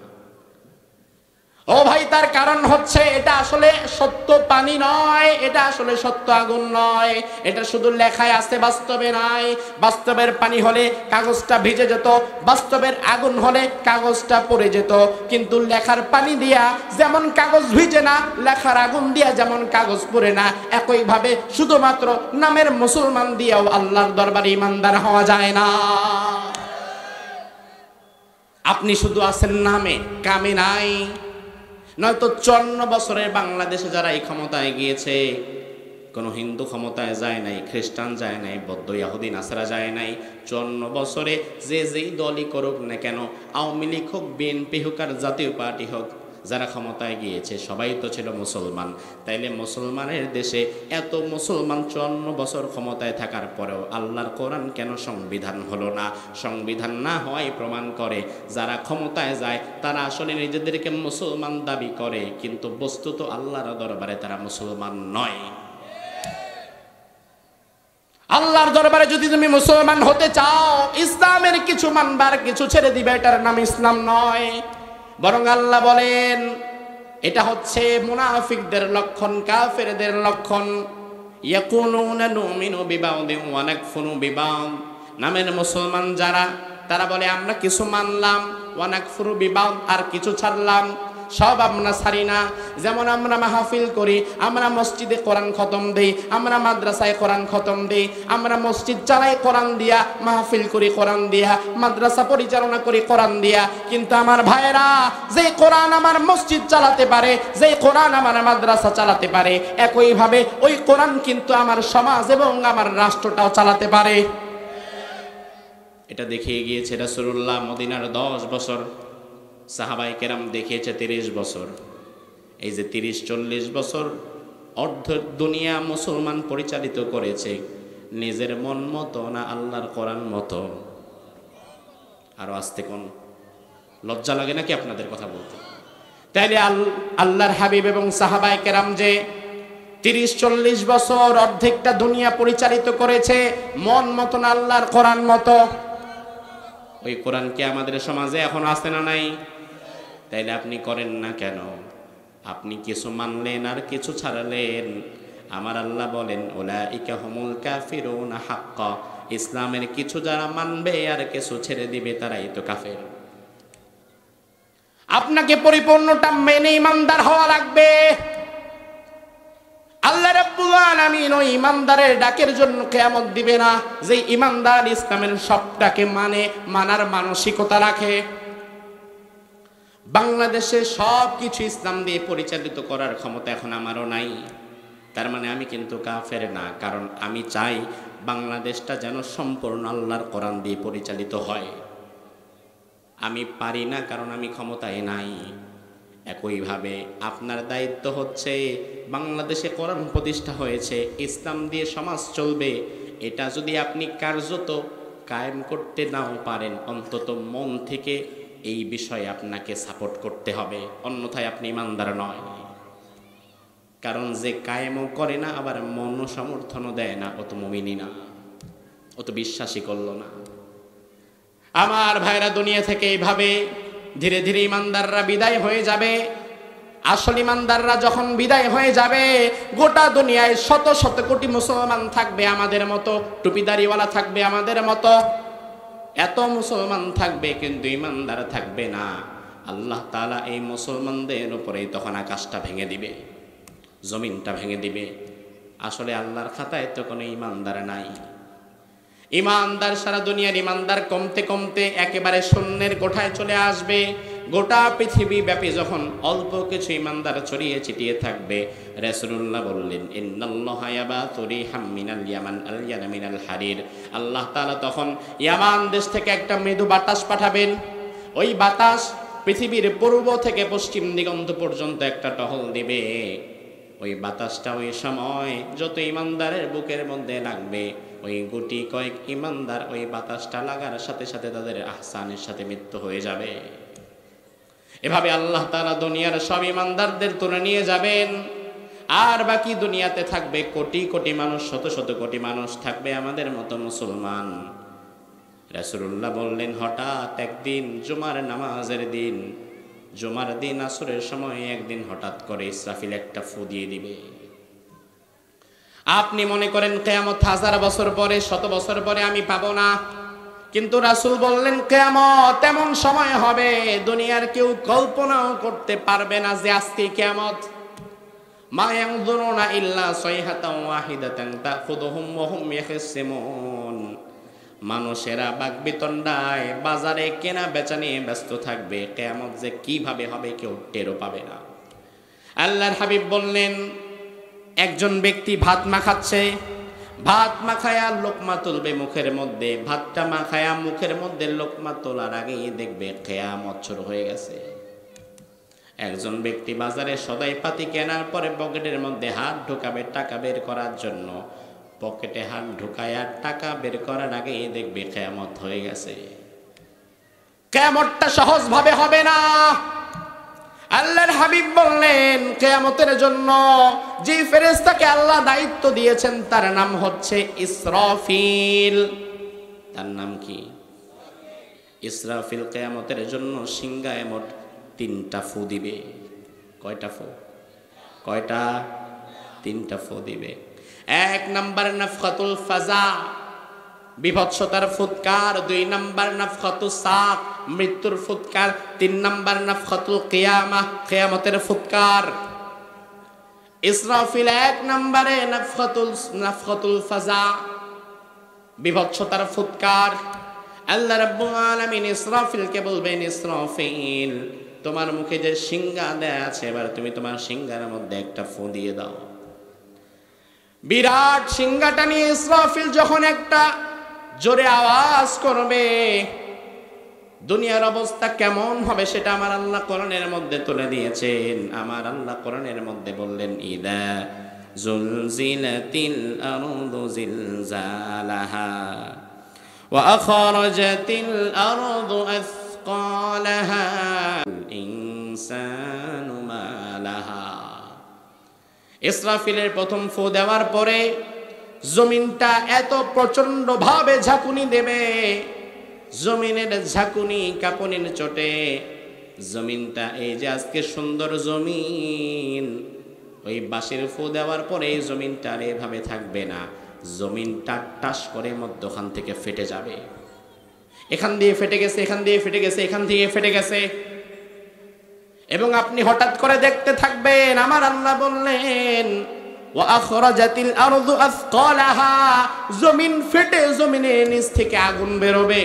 [SPEAKER 1] ও ভাই, তার কারণ হচ্ছে এটা আসলে সত্য পানি নয়, এটা আসলে সত্য আগুন নয়, এটা শুধু লেখায় আছে, বাস্তবে নাই। বাস্তবের পানি হলে কাগজটা ভিজে যেত, বাস্তবের আগুন হলে কাগজটা পুড়ে যেত। কিন্তু লেখার পানি দিয়া যেমন কাগজ ভিজে না, লেখার আগুন দিয়া যেমন কাগজ পুড়ে না, একইভাবে শুধুমাত্র নামের মুসলমান দিয়েও আল্লাহর দরবারে ইমানদার হওয়া যায় না। আপনি শুধু আছেন নামে, কামে নাই। নয়তো 54 বছরের বাংলাদেশে যারা এই ক্ষমতায় গিয়েছে, কোনো হিন্দু ক্ষমতায় যায় নাই, খ্রিস্টান যায় নাই, বৌদ্ধ ইহুদি নাসারা যায় নাই। 54 বছরে যে যেই দলই করুক না কেন, আওয়ামী লীগ হোক, বিএনপি হোক আর জাতীয় পার্টি হোক, যারা ক্ষমতায় গিয়েছে সবাই তো ছিল মুসলমান। তাইলে মুসলমানের দেশে এত মুসলমান 54 বছর ক্ষমতায় থাকার পরেও আল্লাহর কোরআন কেন সংবিধান হলো না? সংবিধান না হওয়াই প্রমাণ করে যারা ক্ষমতায় যায় তারা আসলে নিজেদেরকে মুসলমান দাবি করে, কিন্তু বস্তুত আল্লাহর দরবারে তারা মুসলমান নয়। আল্লাহর দরবারে যদি তুমি মুসলমান হতে চাও, ইসলামের কিছু মানবার কিছু ছেড়ে দিবে, এটার নাম ইসলাম নয়। বরং আল্লাহ বলেন এটা হচ্ছে মুনাফিকদের লক্ষণ, কাফেরদের লক্ষণ। ইয়াকুলুনা নুমিনু বিবাউদিন ওয়া নাকফুরু বিবাউদ, নামের মুসলমান যারা, তারা বলে আমরা কিছু মানলাম, ওয়া নাকফুরু বিবাউদ, আর কিছু ছাড়লাম। সব আমরা ছাড়ি না। যেমন আমরা মাহফিল করি, আমরা মসজিদে কোরআন খতম দেই, আমরা মাদ্রাসায় কোরআন খতম দেই, আমরা মসজিদ চালাই কোরআন দিয়া, মাহফিল করি কোরআন দিয়া, মাদ্রাসা পরিচালনা করি কোরআন দিয়া। কিন্তু আমার ভাইয়েরা, যে কোরআন আমার মসজিদ চালাতে পারে, যে কোরআন আমার মাদ্রাসা চালাতে পারে, একইভাবে ওই কোরআন কিন্তু আমার সমাজ এবং আমার রাষ্ট্রটাও চালাতে পারে। এটা দেখিয়ে গিয়েছে রাসূলুল্লাহ মদিনার 10 বছর, সাহাবায়ে কেরাম দেখিয়েছে 30 বছর। এই যে 30-40 বছর অর্ধ দুনিয়া মুসলমান পরিচালিত করেছে নিজের মন মতো না আল্লাহর কোরআন মতো? আরো আসতে কোন লজ্জা লাগে নাকি আপনাদের কথা বলতে? তাইলে আল্লাহর হাবিব এবং সাহাবায়ে কেরাম যে 30-40 বছর অর্ধেকটা দুনিয়া পরিচালিত করেছে মন মতো না আল্লাহর কোরআন মতো, ওই কোরআন কি আমাদের সমাজে এখন আছে না নাই? তাইলে আপনি করেন না কেন? আপনি কিছু মানলেন আর কিছু ছাড়লেন। আমার আল্লাহ বলেন উলাইকা হুমুল কাফিরুনা হাক্কা, ইসলামের কিছু যারা মানবে আর কিছু ছেড়ে দিবে তারাই তো কাফের। আপনাকে পরিপূর্ণটা মেনে ইমানদার হওয়া লাগবে। আল্লাহ রাব্বুল আলামিন ওই ইমানদারের ডাকের জন্য কিয়ামত দিবে না যে ইমানদার ইসলামের সবটাকে মানে, মানার মানসিকতা রাখে। বাংলাদেশে সব কিছু ইসলাম দিয়ে পরিচালিত করার ক্ষমতা এখন আমারও নাই। তার মানে আমি কিন্তু কাফের না, কারণ আমি চাই বাংলাদেশটা যেন সম্পূর্ণ আল্লাহর কোরআন দিয়ে পরিচালিত হয়। আমি পারি না কারণ আমি ক্ষমতায় নাই। একইভাবে আপনার দায়িত্ব হচ্ছে বাংলাদেশে কোরআন প্রতিষ্ঠা হয়েছে, ইসলাম দিয়ে সমাজ চলবে, এটা যদি আপনি কার্যত কায়েম করতে নাও পারেন, অন্তত মন থেকে এই বিষয়ে আপনাকে সাপোর্ট করতে হবে, অন্যথায় আপনি ইমানদার নয়। কারণ যে কায়েমও করে না আবার মন সমর্থনও দেয় না, ও তো মুমিনই না, ও তো বিশ্বাসই করলো না। আমার ভাইরা, দুনিয়া থেকে এইভাবে ধীরে ধীরে ইমানদাররা বিদায় হয়ে যাবে। আসল ইমানদাররা যখন বিদায় হয়ে যাবে, গোটা দুনিয়ায় শত শত কোটি মুসলমান থাকবে আমাদের মতো, টুপিদারিওয়ালা থাকবে আমাদের মতো, এত মুসলমান থাকবে, কিন্তু ইমানদার থাকবে না। আল্লাহ তাআলা এই মুসলমানদের উপরে তখন আকাশটা ভেঙে দিবে, জমিনটা ভেঙে দিবে। আসলে আল্লাহর খাতায় তো কোনো ইমানদার নাই। ইমানদার সারা দুনিয়ার ইমানদার কমতে কমতে একেবারে শূন্যের কোঠায় চলে আসবে। গোটা পৃথিবী ব্যাপী যখন অল্প কিছু ইমানদার ছড়িয়ে ছিটিয়ে থাকবে, রাসূলুল্লাহ বললেন, ইন্নাল্লাহা ইয়াবাতু রিহাম মিনাল ইয়ামান আলয়ানা মিনাল হারির। আল্লাহ তাআলা তখন ইয়ামান দেশ থেকে একটা মৃদু বাতাস পাঠাবেন। ওই বাতাস পৃথিবীর পূর্ব থেকে পশ্চিম দিগন্ত পর্যন্ত একটা টহল দিবে। ওই বাতাসটা ওই সময় যত ইমানদারের বুকের মধ্যে লাগবে, ওই গুটি কয়েক ইমানদার ওই বাতাসটা লাগার সাথে সাথে তাদের আহসানের সাথে মৃত্যু হয়ে যাবে। এভাবে আল্লাহ তাআলা দুনিয়ার সব ইমানদারদের তুলে নিয়ে যাবেন, আর বাকি দুনিয়াতে থাকবে কোটি কোটি মানুষ, শত শত কোটি মানুষ থাকবে আমাদের মতো মুসলমান। রাসূলুল্লাহ বললেন, হঠাৎ একদিন জুমার নামাজের দিন, জুমার দিন আসরের সময় একদিন হঠাৎ করে ইসরাফিল একটা ফু দিয়ে দিবে। আপনি মনে করেন কিয়ামত 1000 বছর পরে, 100 বছর পরে আমি পাবো না, কিন্তু রাসূল বললেন কিয়ামত এমন সময় হবে দুনিয়ার কেউ কল্পনাও করতে পারবে না যে আজকে কিয়ামত। মা ইয়ানজুরুনা ইল্লা সাইহাতান ওয়াহিদাতান তাখুযুহুম ওয়া হুম ইয়াখসিমুন। মানুষেরা বাকবিতণ্ডায় বাজারে কেনা বেচা নিয়ে ব্যস্ত থাকবে, কিয়ামত যে কিভাবে হবে কেউ টেরও পাবে না। আল্লাহর হাবিব বললেন, একজন ব্যক্তি ভাত মাখাচ্ছে, ভাত মাখায়া লোকমা তুলবে মুখের মধ্যে, ভাতটা মাখায়া মুখের মধ্যে লোকমা তোলার আগেই দেখবে কিয়ামত শুরু হয়ে গেছে। একজন ব্যক্তি বাজারে সদাই পাতি কেনার পরে পকেটের মধ্যে হাত ঢোকাবে টাকা বের করার জন্য, পকেটে হাত ঢুকায়া টাকা বের করার আগেই দেখবে কিয়ামত হয়ে গেছে। কিয়ামতটা সহজভাবে হবে না। আল্লাহর হাবিব বললেন, কিয়ামতের জন্য যে ফেরেশতাকে আল্লাহ দায়িত্ব দিয়েছেন তার নাম হচ্ছে ইসরাফিল। তার নাম কি? ইসরাফিল কিয়ামতের জন্য সিংহায় মোট 3টা ফু দিবে। কয়টা ফু? কয়টা? 3টা ফু দিবে। 1 নাম্বার নাফখাতুল ফাজা, বিভৎসতার ফুৎকার। 2 নাম্বার নাফখাতুস সাক, মৃত্যুর ফুৎকার। 3 নাম্বার নাফখাতুল কিয়ামাহ, কিয়ামতের ফুৎকার। ইসরাফিল 1 নম্বরে নাফখাতুল ফাজা, বিভৎসতার ফুৎকার। আল্লাহ রাব্বুল আলামিন ইসরাফিলকে বলবেন, ইসরাফিল তোমার মুখে যে সিংহা দেয়া আছে, এবার তুমি তোমার সিংহার মধ্যে একটা ফু দিয়ে দাও। বিরাট সিংহাটা নিয়ে ইসরাফিল যখন একটা জোরে আওয়াজ করবে, দুনিয়ার অবস্থা কেমন হবে সেটা আমার আল্লাহ কোরআনের মধ্যে তুলে দিয়েছেন। আমার আল্লাহ কোরআনের মধ্যে বললেন, ইদা জুলজিলাতিল আরদু জিলজালাহা ওয়া আখরাজাতিল আরদু আসকালাহা ইনসানু মা লাহা। ইসরাফিলের প্রথম ফু দেওয়ার পরে জমিনটা এত প্রচন্ড ভাবে ঝাঁকুনি দেবে, জমিনের ঝাঁকুনি কাঁপুনির চোটে জমিনটা, এই যে আজকে সুন্দর জমিন, ওই বাঁশির ফু দেওয়ার পরে এই জমিনটা আর এভাবে থাকবে না, জমিনটা টাস করে মধ্যখান থেকে ফেটে যাবে। এখান দিয়ে ফেটে গেছে, এখান দিয়ে ফেটে গেছে, এখান দিয়ে ফেটে গেছে, এবং আপনি হঠাৎ করে দেখতে থাকবেন। আমার আল্লাহ বললেন, ওয়া আখরাজাতিল আরদু আসকালাহা, জমিন ফেটে জমিনের নিচ থেকে আগুন বেরোবে,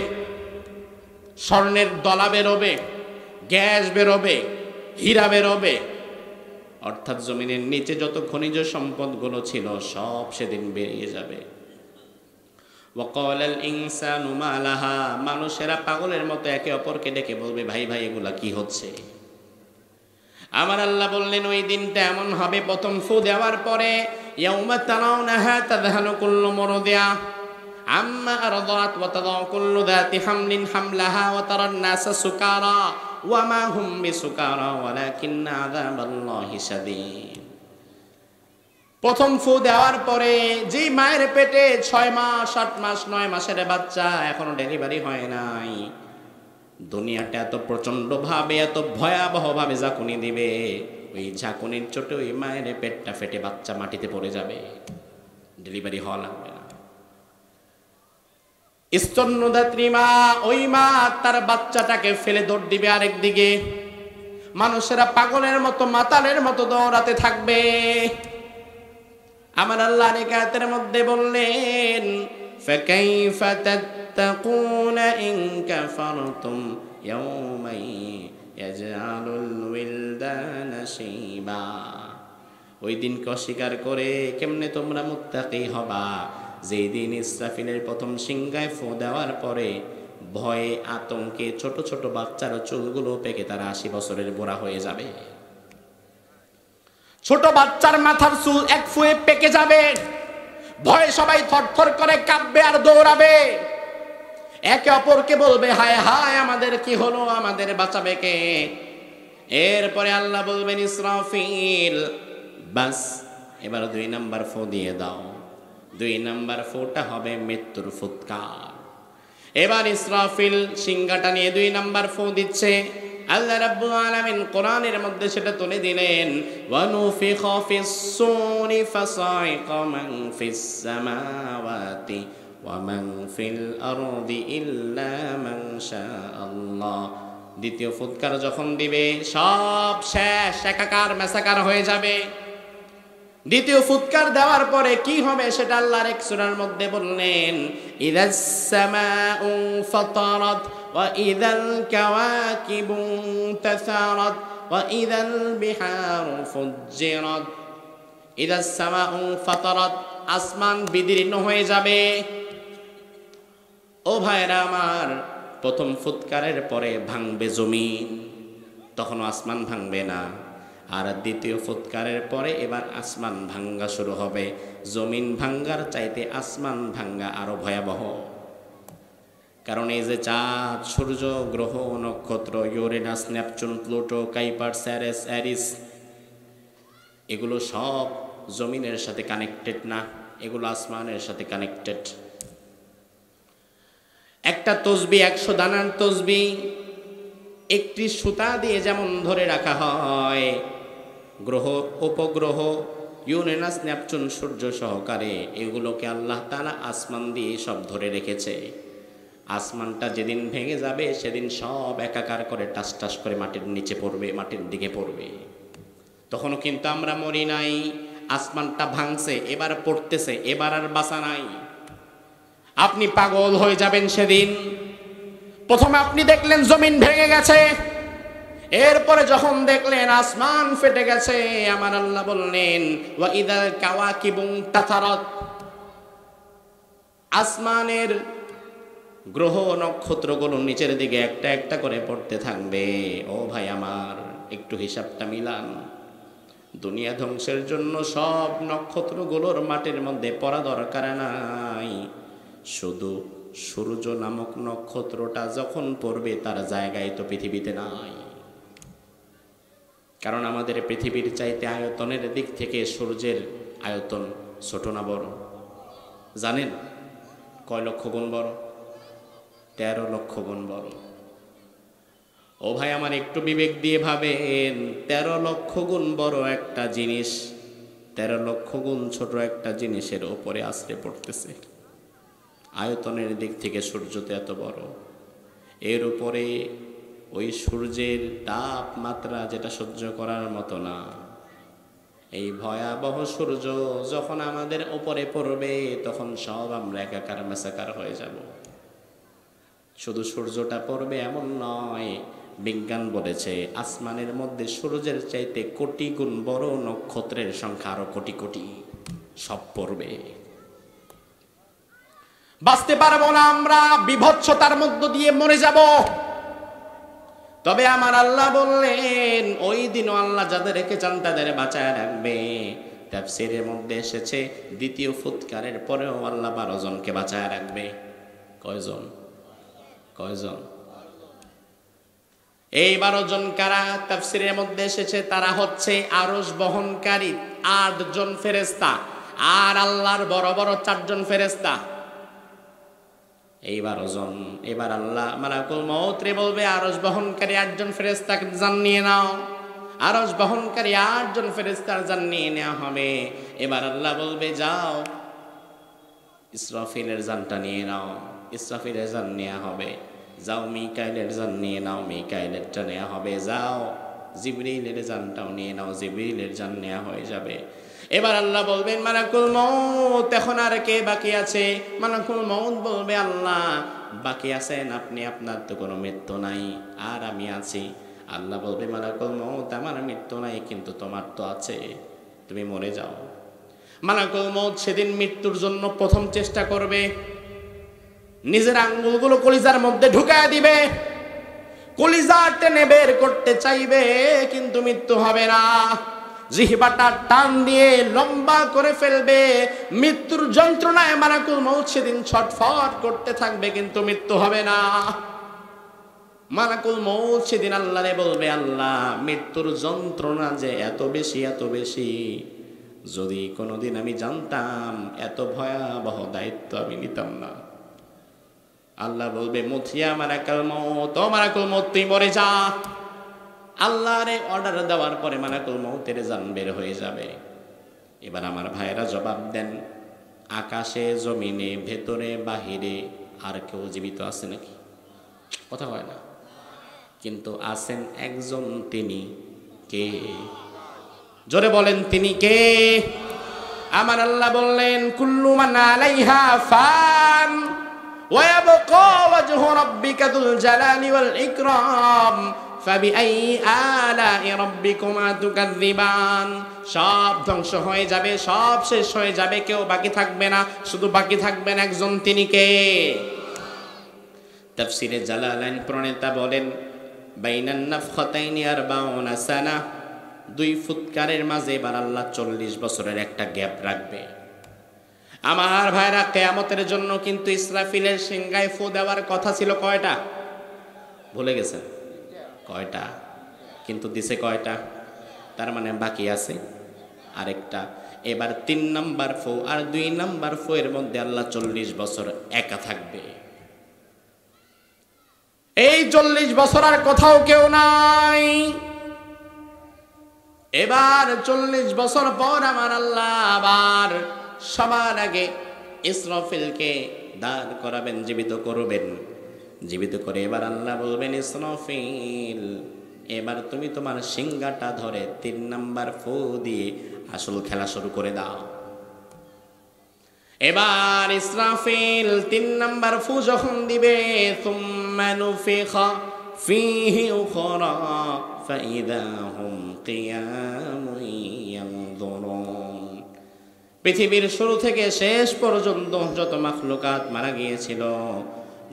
[SPEAKER 1] স্বর্ণের দলা বেরোবে, গ্যাস বেরোবে, হীরা বেরোবে, অর্থাৎ জমিনের নিচে যত খনিজ সম্পদগুলো ছিল সব সেদিন বেরিয়ে যাবে। ওয়াকালাল ইনসানু মা লাহা, মানুষেরা পাগলের মতো একে অপরকে ডেকে বলবে, ভাই ভাই এগুলা কি হচ্ছে? আমার আল্লাহ বললেন, ওই দিনটা এমন হবে, প্রথম ফু দেওয়ার পরে ইয়াউমা তারাউনাহা তাযহালু কুল্লু মুরদিয়া আম্মা আরদাত ওয়া তাদাউ কুল্লু যাতি হামলিন হামলাহা ওয়া তারান নাসা সুকারা ওয়া মা হুম বিসুকারা ওয়ালাকিন্না আযাবাল্লাহি শাদীদ। প্রথম ফু দেওয়ার পরে যে মায়ের পেটে 6 মাস 8 মাস 9 মাসের বাচ্চা এখনো ডেলিভারি হয় নাই, দুনিয়াটা এত প্রচন্ড ভাবে এত ভয়াবহ ভাবে ঝাঁকুনি দিবে, ওই ঝাঁকুনির চোটে ওই মায়ের পেটটা ফেটে বাচ্চা মাটিতে পড়ে যাবে, ডেলিভারি হওয়া লাগবে না। স্তন্যদাত্রী মা, ওই মা তার বাচ্চাটাকে ফেলে দৌড় দিবে আরেক দিকে, মানুষেরা পাগলের মতো মাতালের মতো দৌড়াতে থাকবে। আমার আল্লাহ নিকাতের মধ্যে বললেন, ফাকাইফা তাত্তাকুনা ইন কাফারতুম ইয়াওমান ইয়াজআলুল উইলদানা শাইবা। ওই দিনকে অস্বীকার করে কেমনে তোমরা মুত্তাকি হবা, যেই দিন ইসরাফিলের প্রথম সিংহায় ফু দেওয়ার পরে ভয়ে আতঙ্কে ছোট ছোট বাচ্চার চুলগুলো পেকে তারা 80 বছরের বুড়া হয়ে যাবে। ছোট বাচ্চার মাথার চুল এক ফুয়ে পেকে যাবে, ভয়ে সবাই থরথর করে কাঁপবে আর দৌড়াবে, একে অপরকে বলবে হায় হায় আমাদের কি হলো, আমাদের বাঁচাবে কে? এরপরে আল্লাহ বলবেন ইসরাফিল বাস এবার 2 নাম্বার ফু দিয়ে দাও। 2 নাম্বার ফুটা হবে মৃত্যুর ফুৎকার। এবার ইসরাফিল সিংহাটা নিয়ে 2 নাম্বার ফু দিচ্ছে। আল্লাহ রাব্বুল আলামিন কোরআনের মধ্যে সেটা তুলে দিলেন, ওয়া নুফিখা ফিস সূরি ফাসাইকা মান ফিস সামাওয়াতি ওয়া মান ফিল আরদি ইল্লা মান শাআল্লাহ। দ্বিতীয় ফুৎকার যখন দিবে সব শেষ, একাকার মেসাকার হয়ে যাবে। দ্বিতীয় ফুৎকার দেওয়ার পরে কি হবে সেটা আল্লাহর এক সূরার মধ্যে বললেন, ইযাস সামাউ ফাতারাত ওয়া ইযাল কাওয়াকিবু তাসারাত ওয়া ইযাল বিহারু ফুজ্জিরাত। ইযাস সামাউ ফাতারাত, আসমান বিদীর্ণ হয়ে যাবে। ও ভাইরা আমার, প্রথম ফুৎকারের পরে ভাঙবে জমিন, তখন আসমান ভাঙবে না। আর দ্বিতীয় ফুৎকারের পরে এবার আসমান ভাঙ্গা শুরু হবে। জমিন ভাঙ্গার চাইতে আসমান ভাঙ্গা আরো ভয়াবহ। কারণ এই যে চাঁদ, সূর্য, গ্রহ, নক্ষত্র, ইউরেনাস, নেপচুন, প্লুটো, কাইপার, স্যারেস, অ্যারিস, এগুলো সব জমিনের সাথে কানেক্টেড না, এগুলো আসমানের সাথে কানেক্টেড। একটা তসবি 100 দানার তসবি একটি সুতা দিয়ে যেমন ধরে রাখা হয়, গ্রহ, উপগ্রহ, ইউরেনাস, নেপচুন, সূর্য সহকারে এগুলোকে আল্লাহ তাআলা আসমান দিয়ে সব ধরে রেখেছে। আসমানটা যেদিন ভেঙে যাবে সেদিন সব একাকার করে টাস টাস করে মাটির নিচে পড়বে, মাটির দিকে পড়বে। তখনও কিন্তু আমরা মরি নাই, আসমানটা ভাঙছে, এবার পড়তেছে, এবার আর বাঁচা নাই। আপনি পাগল হয়ে যাবেন সেদিন। প্রথমে আপনি দেখলেন জমিন ভেঙে গেছে, এরপরে যখন দেখলেন আসমান ফেটে গেছে, আমার আল্লাহ বললেন ওয়া ইদাল কাওয়াকিবু তাতারাত, আসমানের গ্রহ নক্ষত্রগুলো নিচের দিকে একটা একটা করে পড়তে থাকবে। ও ভাই আমার, একটু হিসাবটা মিলান। দুনিয়া ধ্বংসের জন্য সব নক্ষত্রগুলোর মাটির মধ্যে পড়া দরকার নাই, শুধু সূর্য নামক নক্ষত্রটা যখন পড়বে তার জায়গায় তো পৃথিবীতে নাই। কারণ আমাদের পৃথিবীর চাইতে আয়তনের দিক থেকে সূর্যের আয়তন ছোট না বড়? জানেন কয় লক্ষ গুণ বড়? 13 লক্ষ গুণ বড়। ও ভাই আমার, একটু বিবেক দিয়ে ভাবেন, 13 লক্ষ গুণ বড় একটা জিনিস 13 লক্ষ গুণ ছোট একটা জিনিসের ওপরে আছড়ে পড়তেছে। আয়তনের দিক থেকে সূর্য তো এত বড়, এর উপরে ওই সূর্যের তাপমাত্রা যেটা সহ্য করার মতো না। এই ভয়াবহ সূর্য যখন আমাদের উপরে পড়বে তখন সব আমরা একাকার মেসাকার হয়ে যাব। শুধু সূর্যটা পড়বে এমন নয়, বিজ্ঞান বলেছে আসমানের মধ্যে সূর্যের চাইতে কোটি গুণ বড় নক্ষত্রের সংখ্যা আরো কোটি কোটি, সব পড়বে। বাঁচতে পারবো না আমরা, বিভৎসতার মধ্য দিয়ে মরে যাব। তবে আমার আল্লাহ বললেন ওই দিনও আল্লাহ যাদেরকে চান তাদের বাঁচায় রাখবে। তাফসীরের মধ্যে এসেছে দ্বিতীয় ফুৎকারের পরেও আল্লাহ 12 জনকে বাঁচায় রাখবে। কয়জন? কয়জন? এই 12 জন কারা তাফসীরের মধ্যে এসেছে, তারা হচ্ছে আরশ বহনকারী 8 জন ফেরেশতা আর আল্লাহর বড় বড় 4 জন ফেরেশতা। এই 12 জন। এবার আল্লাহ মালাকুল মউত রে বলবে আরশ বহনকারী 8 জন ফেরেশতাকে জান নিয়ে নাও। আরশ বহনকারী 8 জন ফেরেশতার জান নিয়ে নেওয়া হবে। এবার আল্লাহ বলবে যাও ইসরাফিলের জানটা নিয়ে নাও। ইসরাফিলের জান নেওয়া হবে। যাও মিকাইলের জান নিয়ে নাও। মিকাইলেরটা নেওয়া হবে। যাও জিবরিলের জানটাও নিয়ে নাও। জিবরিলের জান নেওয়া হয়ে যাবে। এবার আল্লাহ বলবেন মালাকুল মউত এখন আর কে বাকি আছে? মালাকুল মউত বলবে আল্লাহ বাকি আছেন আপনি, আপনার তো কোনো মৃত্যু নাই, আর আমি আছি। আল্লাহ বলবে মালাকুল মউত আমার মৃত্যু নাই, কিন্তু তোমার তো আছে, তুমি মরে যাও। মালাকুল মউত সেদিন মৃত্যুর জন্য প্রথম চেষ্টা করবে, নিজের আঙ্গুলগুলো কলিজার মধ্যে ঢুকায় দিবে, কলিজা টেনে বের করতে চাইবে, কিন্তু মৃত্যু হবে না। জিহ্বাটা টান দিয়ে লম্বা করে ফেলবে। মৃত্যুর যন্ত্রণায় মালাকুল মউত সেদিন ছটফট করতে থাকবে, কিন্তু মৃত্যু হবে না। মালাকুল মউত সেদিন আল্লাহরে বলবে আল্লাহ মৃত্যুর যন্ত্রণা যে এত বেশি এত বেশি, যদি কোনোদিন আমি জানতাম এত ভয়াবহ দায়িত্ব আমি নিতাম না। আল্লাহ বলবে মুথিয়া মালাকুল মউত, ও মালাকুল মউত তুই মরে যা। আল্লাহরে অর্ডার দেওয়ার পরে মালাকুল মউতের জান বের হয়ে যাবে। এবার আমার ভাইয়েরা জবাব দেন, আকাশে জমিনে ভেতরে বাহিরে আর কেউ জীবিত আছে নাকি? কথা হয় না, কিন্তু আছেন একজন, তিনি কে? জোরে বলেন তিনি কে? আমার আল্লাহ বললেন কুল্লু মান আলাইহা ফান ওয়া ইয়াবকা ওয়াজহু রাব্বিকা যুল জালালি ওয়াল ইকরাম ফাবিআই আলাই রাব্বিকুমা তুকাযযিবান। সব ধ্বংস হয়ে যাবে, সব শেষ হয়ে যাবে, কেউ বাকি থাকবে না, শুধু বাকি থাকবেন একজন, তিনি কে? তাফসীরে জালালাইন প্রণেতা বলেন বাইনান নাফখাতাইনি 40 সানা, 2 ফুৎকারের মাঝে এবার আল্লাহ 40 বছরের একটা গ্যাপ রাখবে। আমার ভাইরা কিয়ামতের জন্য কিন্তু ইসরাফিলের সিংহায় ফু দেওয়ার কথা ছিল কয়টা? ভুলে গেছেন কয়টা? কিন্তু দিছে কয়টা? তার মানে বাকি আছে আরেকটা। এবার 3 নাম্বার ফু আর 2 নাম্বার ফু এর মধ্যে আল্লাহ 40 বছর একা থাকবে। এই 40 বছর আর কোথাও কেউ নাই। এবার 40 বছর পর আমার আল্লাহ আবার সবার আগে ইসরাফিলকে দাঁড় করাবেন, জীবিত করবেন। জীবিত করে এবার আল্লাহ বলবেন ইসরাফিল এবার তুমি তোমার সিংহাটা ধরে 3 নাম্বার ফু দিয়ে আসল খেলা শুরু করে দাও। এবার ইসরাফিল 3 নাম্বার ফু যখন দিবে, সুম্মা নুফিখা ফীহি উখরা ফাইদা হুম কিয়ামুন ইয়ানজুরুন। পৃথিবীর শুরু থেকে শেষ পর্যন্ত যত মাখলুকাত মারা গিয়েছিল,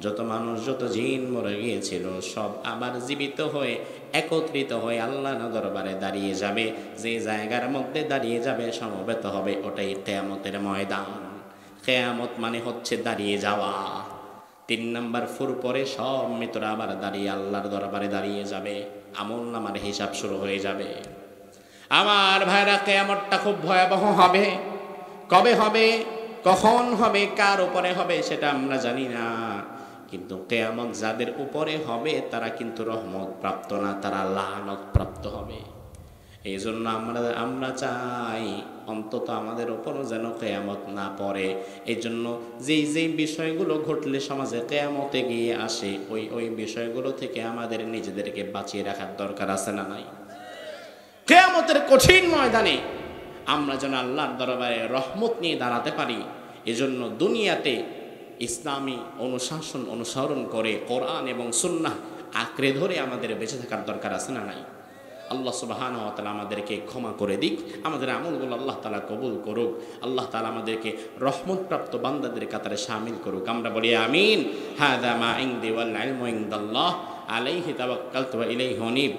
[SPEAKER 1] যত মানুষ যত জিন মরে গিয়েছিল, সব আবার জীবিত হয়ে একত্রিত হয়ে আল্লাহর দরবারে দাঁড়িয়ে যাবে। যে জায়গার মধ্যে দাঁড়িয়ে যাবে সমবেত হবে, ওটাই কিয়ামতের ময়দান। কিয়ামত মানে হচ্ছে দাঁড়িয়ে যাওয়া। 3 নাম্বার ফুর পরে সব মৃতরা আবার দাঁড়িয়ে আল্লাহর দরবারে দাঁড়িয়ে যাবে, আমল নামার হিসাব শুরু হয়ে যাবে। আমার ভাইরা কিয়ামতটা খুব ভয়াবহ হবে। কবে হবে, কখন হবে, কার উপরে হবে সেটা আমরা জানি না, কিন্তু কিয়ামত যাদের উপরে হবে তারা কিন্তু রহমত প্রাপ্ত না, তারা লানত প্রাপ্ত হবে। এই জন্য আমরা চাই অন্তত আমাদের উপরও যেন কিয়ামত না পড়ে। এই জন্য যেই বিষয়গুলো ঘটলে সমাজে কিয়ামতে গিয়ে আসে, ওই বিষয়গুলো থেকে আমাদের নিজেদেরকে বাঁচিয়ে রাখার দরকার আছে না নাই? কিয়ামতের কঠিন ময়দানে আমরা যেন আল্লাহর দরবারে রহমত নিয়ে দাঁড়াতে পারি, এজন্য দুনিয়াতে ইসলামী অনুশাসন অনুসরণ করে কোরআন এবং সুন্নাহ আঁকড়ে ধরে আমাদের বেঁচে থাকার দরকার আছে না নাই? আল্লাহ সুবহানাহু ওয়া তাআলা আমাদেরকে ক্ষমা করে দিক, আমাদের আমলগুলো আল্লাহ তাআলা কবুল করুক, আল্লাহ তাআলা আমাদেরকে রহমতপ্রাপ্ত বান্দাদের কাতারে শামিল করুক। আমরা বলি আমিন। হাযা মা ইনদি ওয়াল ইলমু ইনদাল্লাহ আলাইহি তাওয়াক্কালতু ওয়া ইলাইহি উনীব।